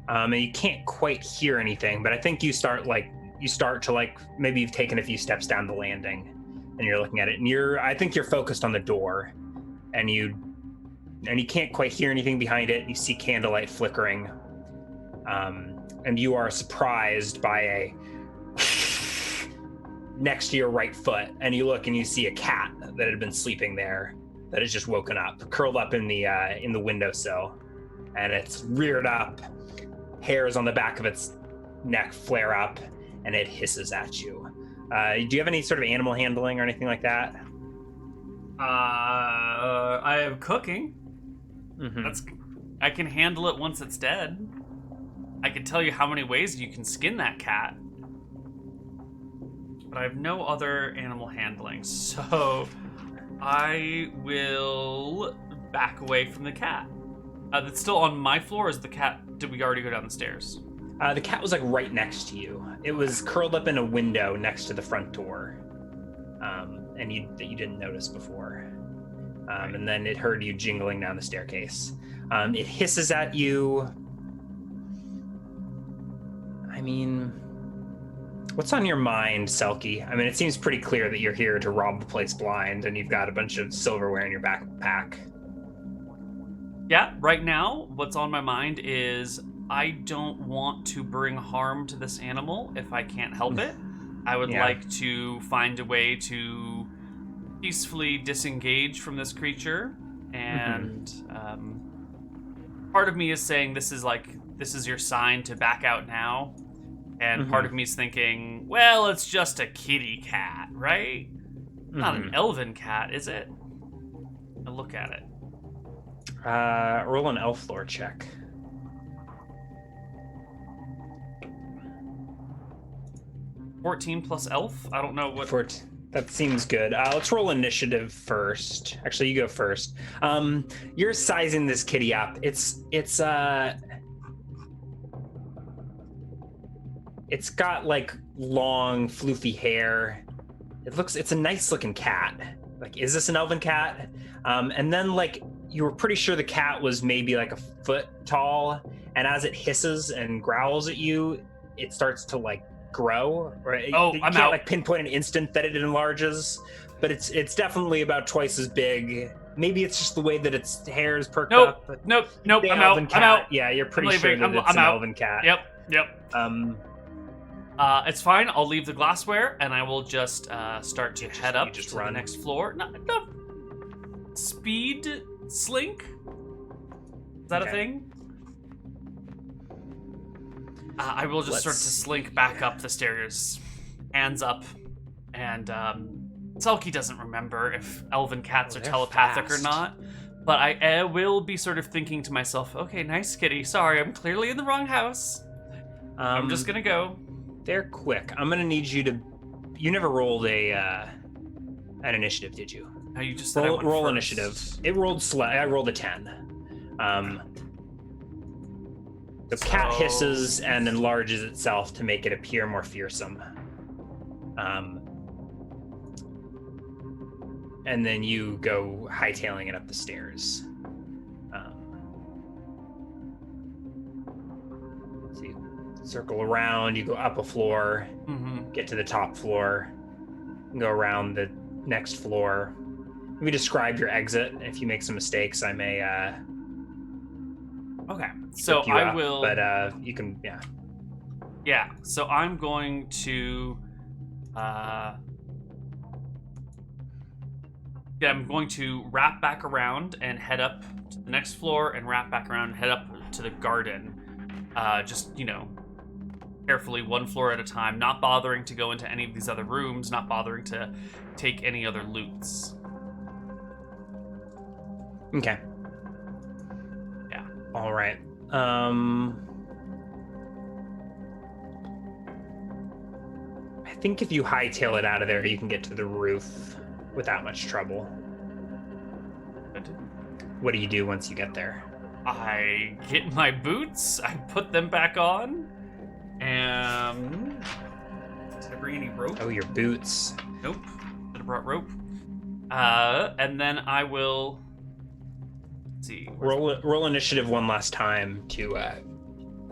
And you can't quite hear anything, but I think you start to maybe you've taken a few steps down the landing and you're looking at it, and I think you're focused on the door, and you can't quite hear anything behind it. You see candlelight flickering, and you are surprised by a next to your right foot, and you look and you see a cat that had been sleeping there that has just woken up, curled up in the windowsill, and it's reared up, hairs on the back of its neck flare up, and it hisses at you. Do you have any sort of animal handling or anything like that? I have cooking. Mm-hmm. I can handle it once it's dead. I can tell you how many ways you can skin that cat. But I have no other animal handling, so I will back away from the cat. That's still on my floor. Is the cat? Did we already go down the stairs? The cat was right next to you. It was curled up in a window next to the front door, and you didn't notice before. And then it heard you jingling down the staircase. It hisses at you. I mean, what's on your mind, Selkie? I mean, it seems pretty clear that you're here to rob the place blind, and you've got a bunch of silverware in your backpack. Yeah, right now, what's on my mind is I don't want to bring harm to this animal if I can't help it. I would like to find a way to peacefully disengage from this creature, and part of me is saying this is your sign to back out now, and part of me is thinking, well, it's just a kitty cat, right? Not an elven cat, is it? I look at it. Roll an elf lore check. 14 plus elf? I don't know what... That seems good. Let's roll initiative first. Actually, you go first. You're sizing this kitty up. It's got long, floofy hair. It's a nice looking cat. Is this an elven cat? And then you were pretty sure the cat was maybe a foot tall, and as it hisses and growls at you, it starts to grow. Right? Oh, I'm out. You can't pinpoint an instant that it enlarges, but it's definitely about twice as big. Maybe it's just the way that its hair is perked up. Nope. I'm out. Yeah, you're pretty sure that it's an elven cat. Yep. It's fine. I'll leave the glassware, and I will just start to head up to the next floor. No, speed slink. Is that a thing? I will just start to slink back up the stairs, hands up, and Selkie doesn't remember if elven cats are telepathic or not. But I will be sort of thinking to myself, okay, nice kitty. Sorry, I'm clearly in the wrong house. I'm just gonna go. They're quick. I'm gonna need you to. You never rolled an initiative, did you? No, you just said roll initiative. It rolled I rolled a 10. The cat hisses and enlarges itself to make it appear more fearsome. And then you go hightailing it up the stairs. So you circle around, you go up a floor, get to the top floor, go around the next floor. Let me describe your exit. If you make some mistakes, I may okay. So I will, but you can, yeah. So I'm going to I'm going to wrap back around and head up to the next floor, and wrap back around and head up to the garden. Just, carefully, one floor at a time, not bothering to go into any of these other rooms, not bothering to take any other loots. Okay. Yeah. All right. I think if you hightail it out of there, you can get to the roof without much trouble. Good. What do you do once you get there? I get my boots, I put them back on, and did I bring any rope? Oh, your boots. Nope. Should have brought rope. And then I will see. Roll initiative one last time to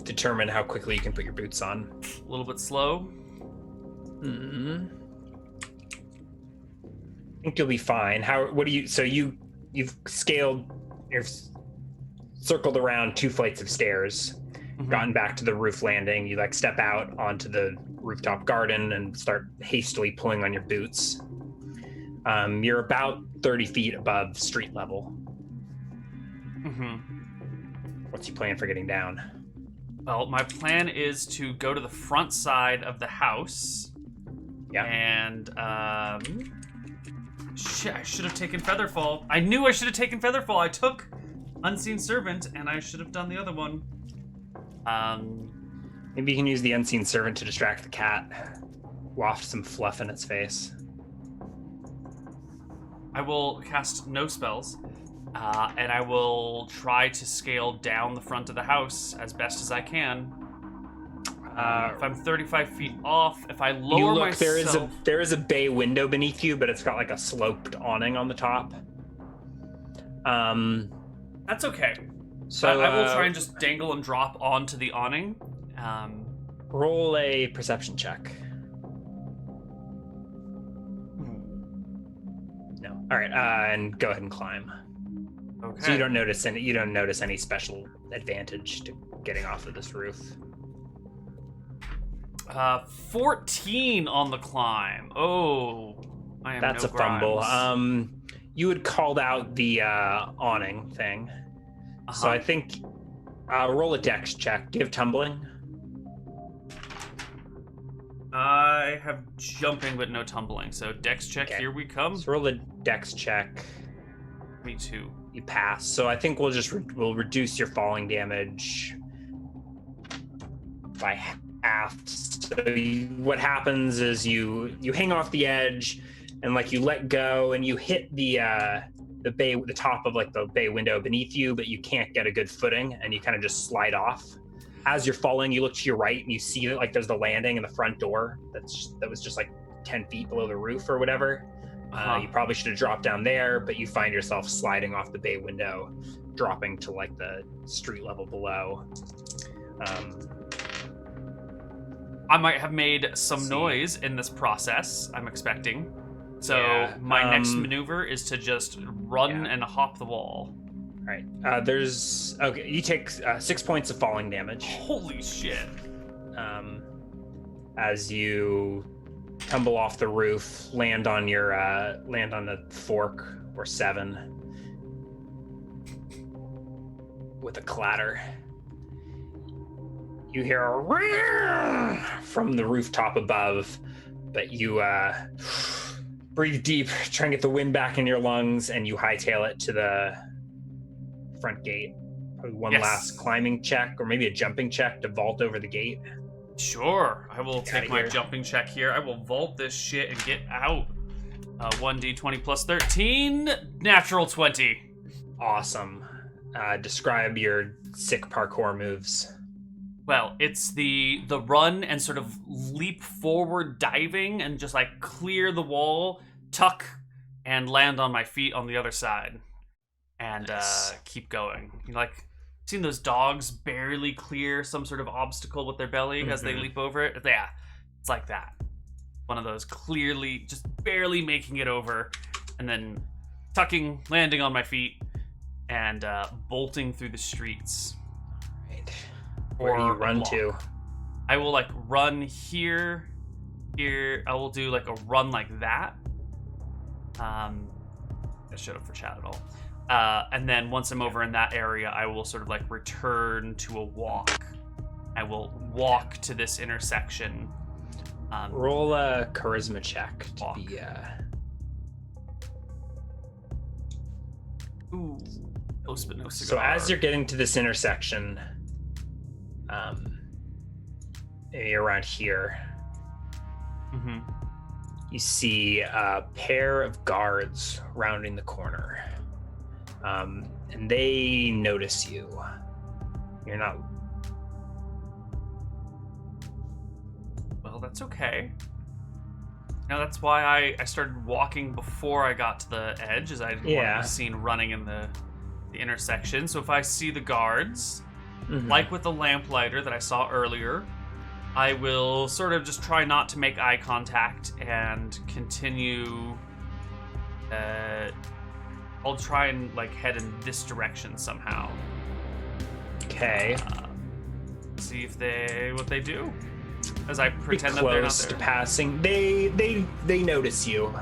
determine how quickly you can put your boots on. A little bit slow. I think you'll be fine. So you've circled around 2 flights of stairs, gotten back to the roof landing. You step out onto the rooftop garden and start hastily pulling on your boots. You're about 30 feet above street level. What's your plan for getting down? Well, my plan is to go to the front side of the house. Yeah. And shit, I should have taken Featherfall. I knew I should have taken Featherfall. I took Unseen Servant, and I should have done the other one. Maybe you can use the Unseen Servant to distract the cat. Waft some fluff in its face. I will cast no spells, and I will try to scale down the front of the house as best as I can. If I'm 35 feet off, if I lower myself... There is a bay window beneath you, but it's got a sloped awning on the top. That's okay. So I will try and just dangle and drop onto the awning. Roll a perception check. No. All right, and go ahead and climb. Okay. So you don't notice any special advantage to getting off of this roof. 14 on the climb. Oh, I am That's no a fumble. Grimes. You had called out the awning thing. So I think roll a dex check. Do you have tumbling? I have jumping but no tumbling. So dex check, Here we come. So roll a dex check. Me too. You pass. So I think we'll just we'll reduce your falling damage by half. So what happens is you hang off the edge, and you let go, and you hit the top of the bay window beneath you, but you can't get a good footing, and you kind of just slide off. As you're falling, you look to your right, and you see that there's the landing and the front door that was just 10 feet below the roof or whatever. You probably should have dropped down there, but you find yourself sliding off the bay window, dropping to the street level below. I might have made some noise in this process, I'm expecting. So my next maneuver is to just run and hop the wall. All right. You take 6 points of falling damage. Holy shit. As you tumble off the roof, land on a fork or 7. with a clatter. You hear a from the rooftop above, but you breathe deep, try and get the wind back in your lungs, and you hightail it to the front gate. Probably one last climbing check, or maybe a jumping check to vault over the gate. Sure, I will take my jumping check here. I will vault this shit and get out. 1d20 plus 13, natural 20. Awesome. Describe your sick parkour moves. Well, it's the run and sort of leap forward diving and just like clear the wall, tuck, and land on my feet on the other side. And Nice. Keep going. You know, like, seen those dogs barely clear some sort of obstacle with their belly as they leap over it? Yeah, it's like that. One of those clearly just barely making it over, and then tucking, landing on my feet, and bolting through the streets. Right. Where do you run to? I will like run here. I will do like a run like that. I showed up for chat at all. And then once I'm over in that area, I will sort of like return to a walk. I will walk to this intersection. Roll a charisma check to be. Ooh, no cigar. So as you're getting to this intersection, maybe around here, you see a pair of guards rounding the corner. And they notice you. You're not. Well, that's okay. Now that's why I started walking before I got to the edge, as I didn't want to be seen running in the intersection. So if I see the guards, like with the lamplighter that I saw earlier, I will sort of just try not to make eye contact and continue. I'll try and like head in this direction somehow. Okay. See if what they do. As I pretend that they're they're not close there. to passing. They notice you,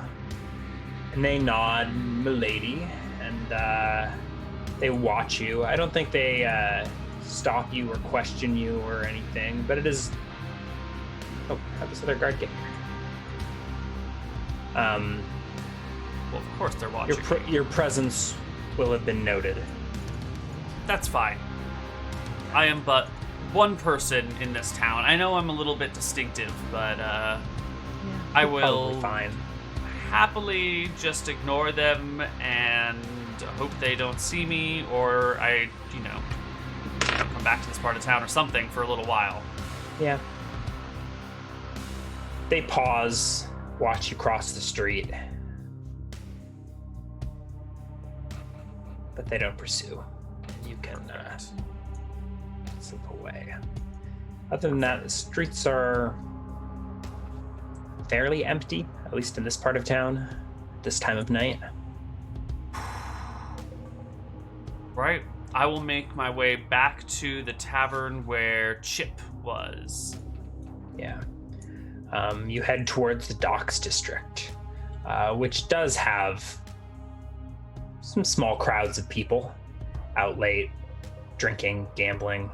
and they nod, milady, and they watch you. I don't think they stop you or question you or anything, but it is. Oh, how'd this other guard get here? Well, of course they're watching. Your presence will have been noted. That's fine. I am but one person in this town. I know I'm a little bit distinctive, but I will fine. Happily just ignore them and hope they don't see me, or I come back to this part of town or something for a little while. Yeah. They pause, watch you cross the street. But they don't pursue. You can slip away. Other than that, the streets are fairly empty, at least in this part of town, this time of night. Right. I will make my way back to the tavern where Chip was. Yeah. You head towards the Docks District, which does have some small crowds of people out late, drinking, gambling,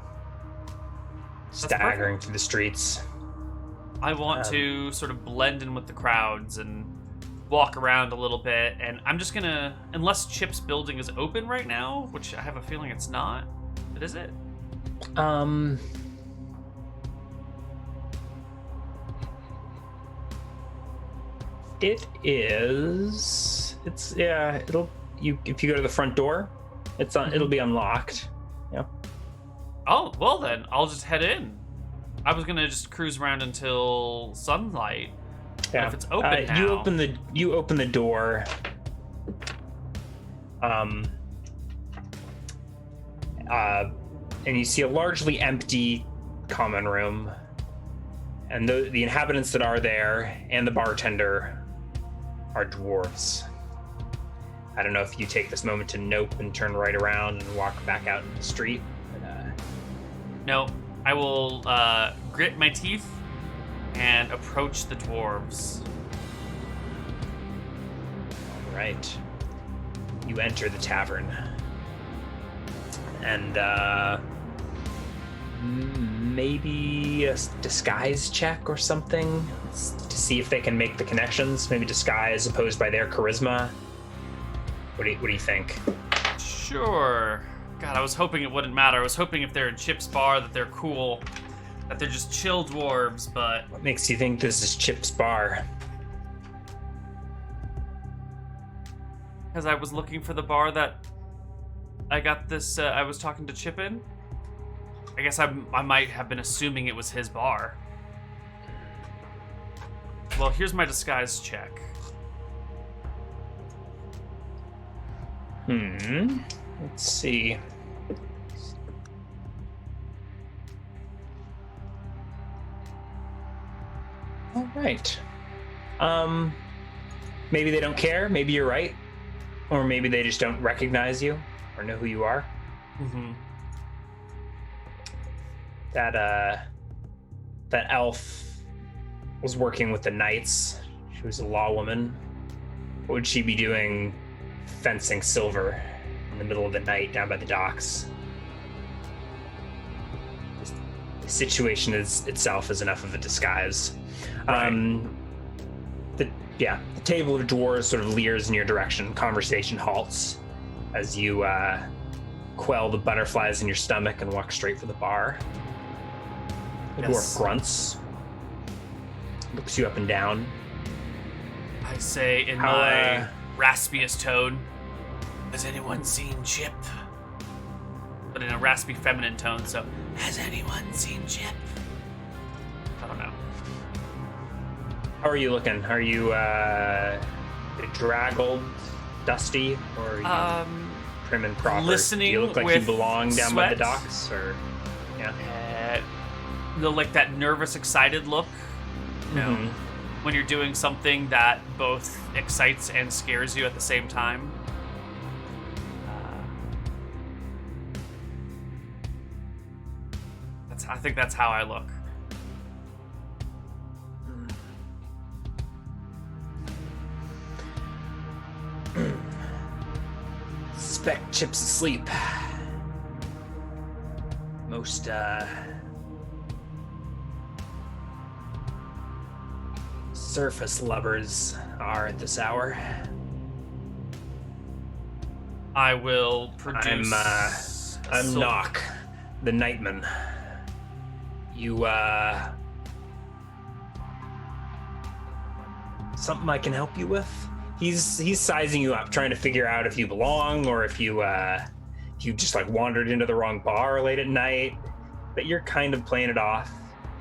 staggering through the streets. I want to sort of blend in with the crowds and walk around a little bit, and I'm just gonna, unless Chip's building is open right now, which I have a feeling it's not, but is it? It is. It's it'll. If you go to the front door, it'll be unlocked. Yeah. Oh, well then, I'll just head in. I was gonna just cruise around until sunlight. Yeah. But if it's open now... You open the door. And you see a largely empty common room, and the inhabitants that are there and the bartender are dwarves. I don't know if you take this moment to nope and turn right around and walk back out into the street. But, No, I will grit my teeth and approach the dwarves. All right. You enter the tavern. and maybe a disguise check or something to see if they can make the connections. Maybe disguise opposed by their charisma. What do you think? Sure. God, I was hoping it wouldn't matter. I was hoping if they're in Chip's bar that they're cool, that they're just chill dwarves, but... What makes you think this is Chip's bar? Because I was looking for the bar that I got this, I was talking to Chip in. I guess I might have been assuming it was his bar. Well, here's my disguise check. Let's see. All right. Maybe they don't care. Maybe you're right. Or maybe they just don't recognize you or know who you are. Mm-hmm. That elf was working with the knights. She was a law woman. What would she be doing fencing silver in the middle of the night down by the docks? The situation itself is enough of a disguise. Right. The table of dwarves sort of leers in your direction. Conversation halts as you quell the butterflies in your stomach and walk straight for the bar. The dwarf grunts, looks you up and down. I say in my raspiest tone, has anyone seen Chip? But in a raspy feminine tone, so, has anyone seen Chip? I don't know. How are you looking? Are you draggled, dusty, or are you prim and proper? Listening. Do you look like you belong down by the docks, or like that nervous, excited look. You know, when you're doing something that both excites and scares you at the same time. I think that's how I look. Suspect Chip's asleep. Most surface lovers are at this hour. I will produce. I'm Knock, the Nightman. You something I can help you with? He's sizing you up, trying to figure out if you belong or if you just like wandered into the wrong bar late at night. But you're kind of playing it off.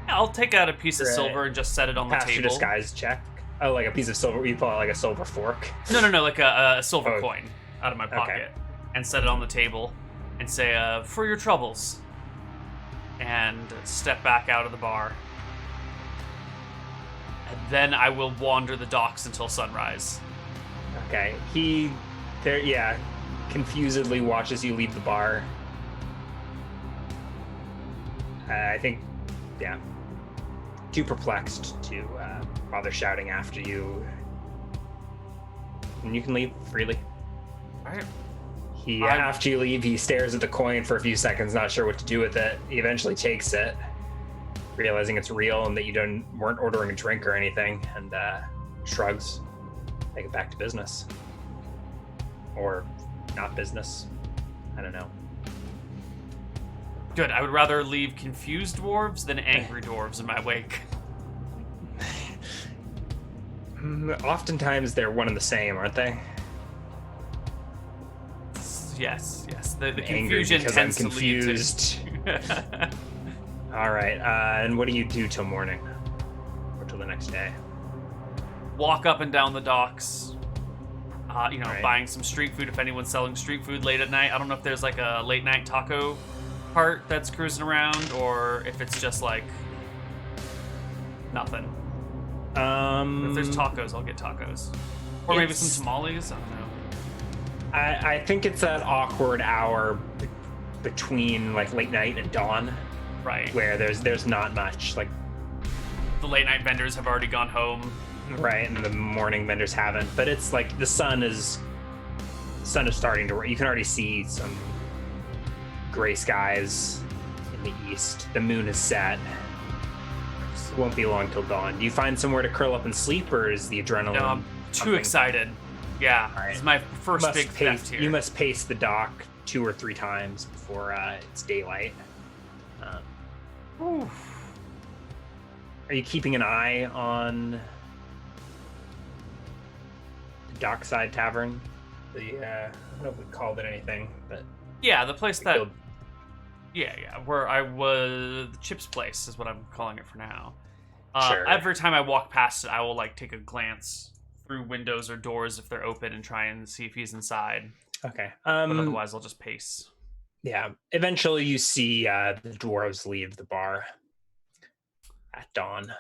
I'll take out a piece of silver and just set it on the Pass table. your disguise check. Oh, like a piece of silver. You pull out like a silver fork. No, like a silver coin out of my pocket, and set it on the table, and say, "For your troubles," and step back out of the bar. And then I will wander the docks until sunrise. Okay. He confusedly watches you leave the bar. I think, too perplexed to bother shouting after you. And you can leave freely. All right. After you leave, he stares at the coin for a few seconds, not sure what to do with it. He eventually takes it, realizing it's real and that you weren't ordering a drink or anything, and shrugs. Take it back to business. Or not business. I don't know. Good. I would rather leave confused dwarves than angry dwarves in my wake. Oftentimes they're one and the same, aren't they? Yes. The Angry confusion because tends I'm to lead confused. to... All right. And what do you do till morning? Or till the next day? Walk up and down the docks. Right. Buying some street food if anyone's selling street food late at night. I don't know if there's like a late night taco cart that's cruising around, or if it's just like nothing. If there's tacos, I'll get tacos. Or maybe some tamales. I don't know. I think it's that awkward hour between like late night and dawn, Right. where there's not much. Like The late night vendors have already gone home. right, and the morning vendors haven't. But it's like the sun is starting to. You can already see some gray skies in the east. The moon is set. It won't be long till dawn. Do you find somewhere to curl up and sleep, or is the adrenaline? No, I'm too pumping? Excited. Yeah, All right. it's my first big theft here. You must pace the dock 2 or 3 times before it's daylight. Are you keeping an eye on the Dockside Tavern? I don't know if we called it anything, but yeah, the place that. build- Yeah, where I was. The Chip's place is what I'm calling it for now. Sure. Every time I walk past it, I will like take a glance through windows or doors if they're open and try and see if he's inside. Okay. But otherwise, I'll just pace. Yeah. Eventually, you see the dwarves leave the bar at dawn.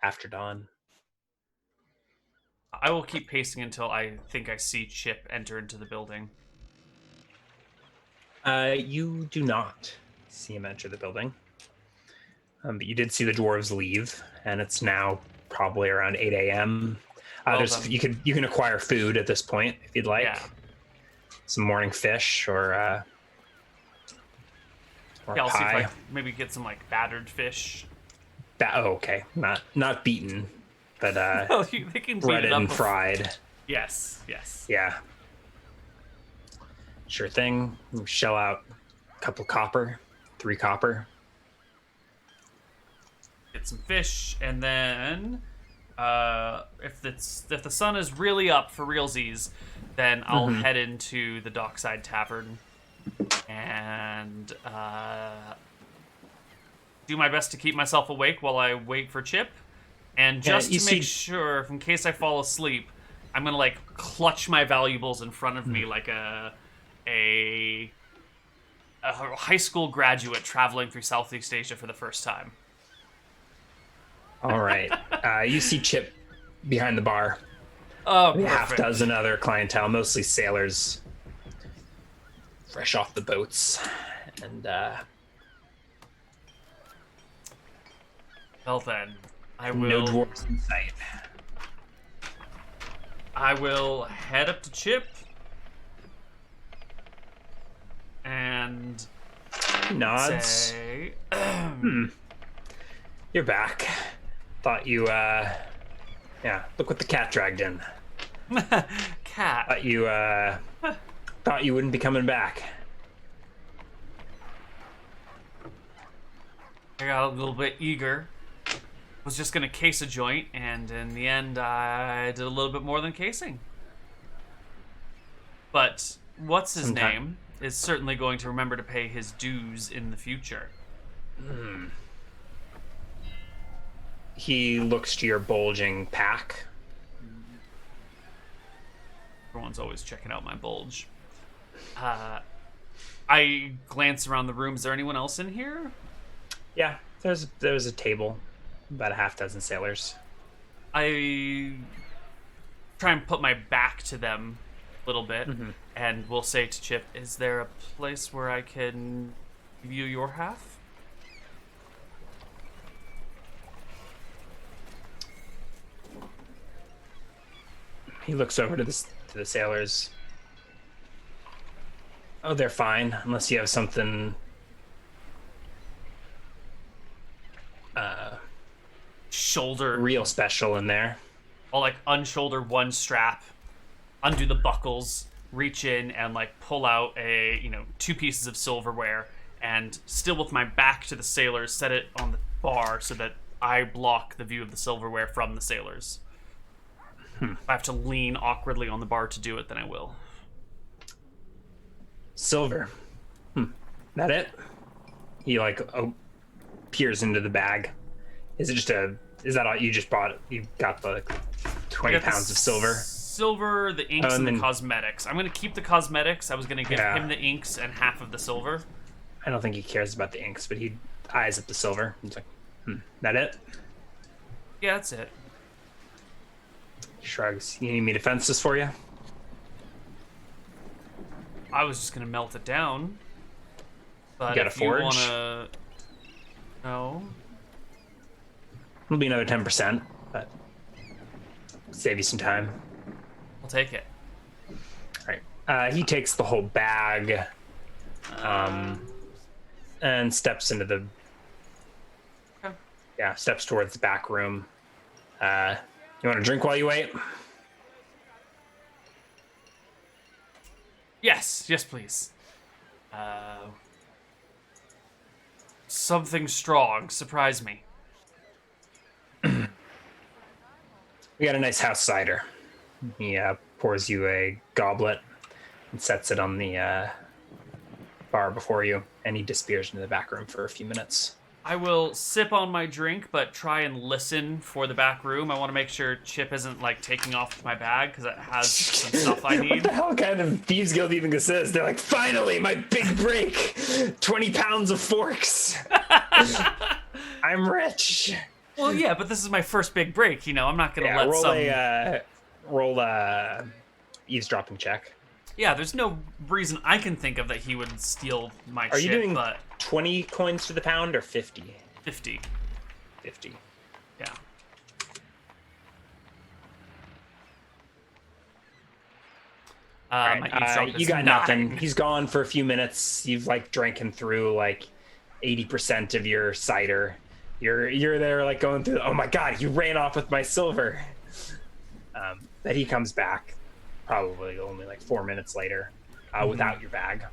After dawn. I will keep pacing until I think I see Chip enter into the building. You do not see him enter the building. But you did see the dwarves leave, and it's now probably around 8 a.m. Well You can acquire food at this point if you'd like. Yeah. Some morning fish or Yeah, I'll see if pie. I maybe get some like battered fish. Okay, not beaten, but Well, they can beat breaded it up and fried. Yes. Yeah. Sure thing. You shell out a couple copper, 3 copper. Get some fish, and then if the sun is really up for realsies, then I'll head into the Dockside Tavern and do my best to keep myself awake while I wait for Chip. And just to make sure, in case I fall asleep, I'm gonna like clutch my valuables in front of me like a high school graduate traveling through Southeast Asia for the first time. All right. You see Chip behind the bar. Oh, Maybe half perfect. dozen other clientele, mostly sailors, fresh off the boats, and Well then, I will. no dwarves in sight. I will head up to Chip and Nods. say, You're back. Thought you, yeah. Look what the cat dragged in. "Cat, Thought you wouldn't be coming back. I got a little bit eager. Was just gonna case a joint, and in the end, I did a little bit more than casing. But what's his name is certainly going to remember to pay his dues in the future." He looks to your bulging pack. Everyone's always checking out my bulge. I glance around the room. Is there anyone else in here? Yeah, there's a table, about a half dozen sailors. I try and put my back to them a little bit, and we'll say to Chip, "Is there a place where I can give you your half?" He looks over to the sailors. Oh, they're fine, unless you have something Shoulder. real special in there. I'll like unshoulder one strap, undo the buckles, reach in and like pull out 2 pieces of silverware, and still with my back to the sailors, set it on the bar so that I block the view of the silverware from the sailors. If I have to lean awkwardly on the bar to do it, then I will. Silver. That it? He peers into the bag. Is that all you just bought? You got the 20 pounds of silver? Silver, the inks, and the cosmetics. I'm going to keep the cosmetics. I was going to give Yeah. him the inks and half of the silver. I don't think he cares about the inks, but he eyes up the silver. He's like, that it? Yeah, that's it. Shrugs. You need me to fence this for you? I was just going to melt it down. But You got a if you forge? want to... No. It'll be another 10%, but save you some time. I'll take it. All right. He takes the whole bag And steps into the... Okay. Yeah, steps towards the back room. You want a drink while you wait? Yes, please. Something strong. Surprise me. We got a nice house cider. He pours you a goblet and sets it on the bar before you, and he disappears into the back room for a few minutes. I will sip on my drink, but try and listen for the back room. I want to make sure Chip isn't, like, taking off my bag, because it has some stuff I need. What the hell kind of Thieves Guild even exists? They're like, finally, my big break! 20 pounds of forks! I'm rich! Well, yeah, but this is my first big break, you know? I'm not going to let roll a eavesdropping check. Yeah, there's no reason I can think of that he would steal my Are shit, you doing but... 20 coins to the pound or 50? 50. 50. Yeah. Right. My eavesdrop is you got 9. nothing. He's gone for a few minutes. You've like drank him through like 80% of your cider. You're there like going through. Oh my god, you ran off with my silver. But he comes back probably only like 4 minutes later without your bag.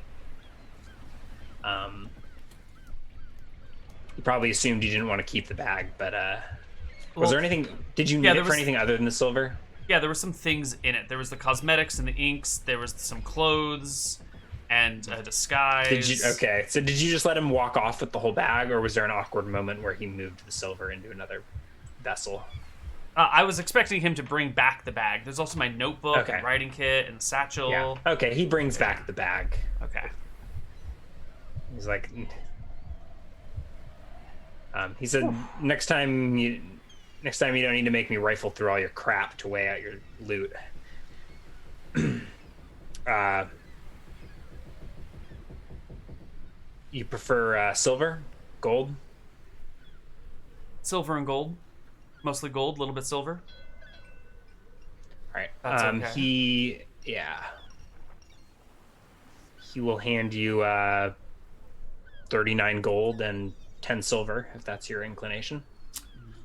He probably assumed you didn't want to keep the bag, but was there anything? Did you need it for anything other than the silver? Yeah, there were some things in it. There was the cosmetics and the inks. There was some clothes and a disguise. Okay, so did you just let him walk off with the whole bag, or was there an awkward moment where he moved the silver into another vessel? I was expecting him to bring back the bag. There's also my notebook and writing kit and the satchel. Yeah. Okay, he brings back the bag. Okay. He's like, he said, next time you don't need to make me rifle through all your crap to weigh out your loot. You prefer silver, gold? Silver and gold. Mostly gold, a little bit silver. All right. That's okay. He will hand you 39 gold and 10 silver, if that's your inclination.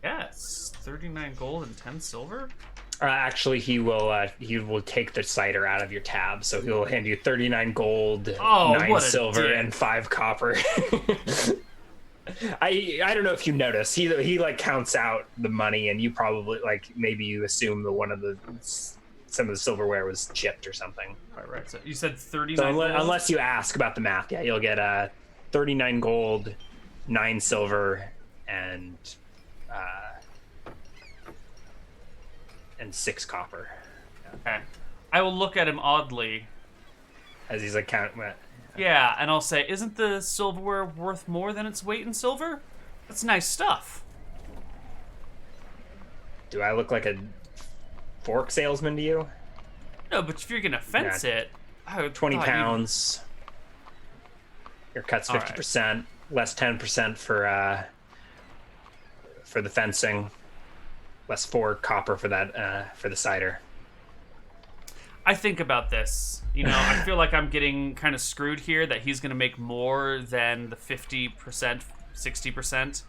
Yes, 39 gold and 10 silver. Actually, he will take the cider out of your tab, so he'll hand you 39 gold, 9 silver, and 5 copper. I don't know if you notice. He like counts out the money, and you probably like maybe you assume that some of the silverware was chipped or something. Right. So you said 39. So unless you ask about the math, yeah, you'll get 39 gold, 9 silver, and 6 copper. Okay. I will look at him oddly as he's like counting. Yeah, and I'll say, isn't the silverware worth more than its weight in silver? That's nice stuff. Do I look like a fork salesman to you? No, but if you're gonna fence it, 20 pounds. Your cut's 50%, less 10% for the fencing, less 4 copper for that for the cider. I think about this. You know, I feel like I'm getting kind of screwed here, that he's going to make more than the 50%, 60%.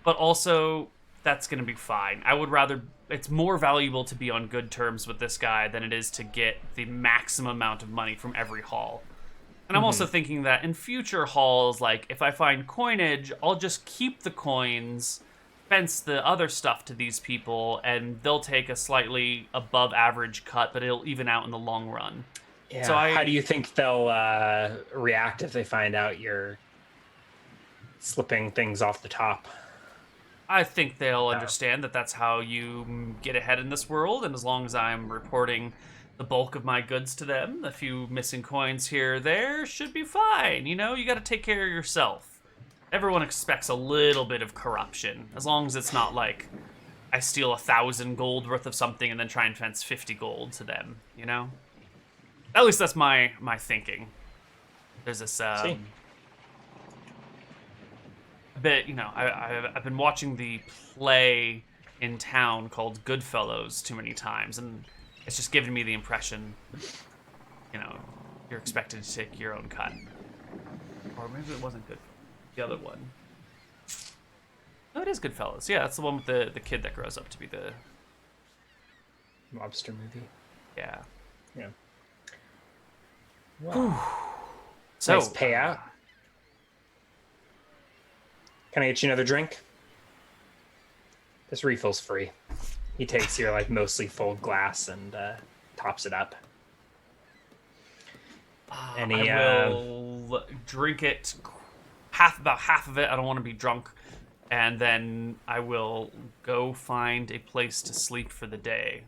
But also, that's going to be fine. I would rather... It's more valuable to be on good terms with this guy than it is to get the maximum amount of money from every haul. And I'm also thinking that in future hauls, like, if I find coinage, I'll just keep the coins, fence the other stuff to these people, and they'll take a slightly above average cut, but it'll even out in the long run. Yeah. So how do you think they'll react if they find out you're slipping things off the top? I think they'll understand that that's how you get ahead in this world, and as long as I'm reporting the bulk of my goods to them, a few missing coins here or there should be fine. You know, you got to take care of yourself. Everyone expects a little bit of corruption, as long as it's not like I steal 1,000 gold worth of something and then try and fence 50 gold to them, you know? At least that's my thinking. There's this bit, you know, I've been watching the play in town called Goodfellows too many times, and it's just given me the impression, you know, you're expected to take your own cut. Or maybe it wasn't good. The other one. No, it is Goodfellas. Yeah, that's the one with the kid that grows up to be the Lobster movie. Yeah. Yeah. Wow. So nice payout. Can I get you another drink? This refill's free. He takes your like mostly full glass and tops it up. I will drink it about half of it. I don't want to be drunk. And then I will go find a place to sleep for the day.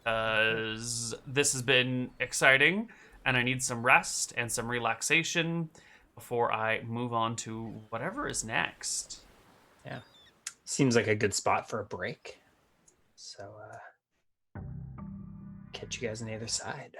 This has been exciting, and I need some rest and some relaxation before I move on to whatever is next. Yeah. Seems like a good spot for a break. So, catch you guys on the other side.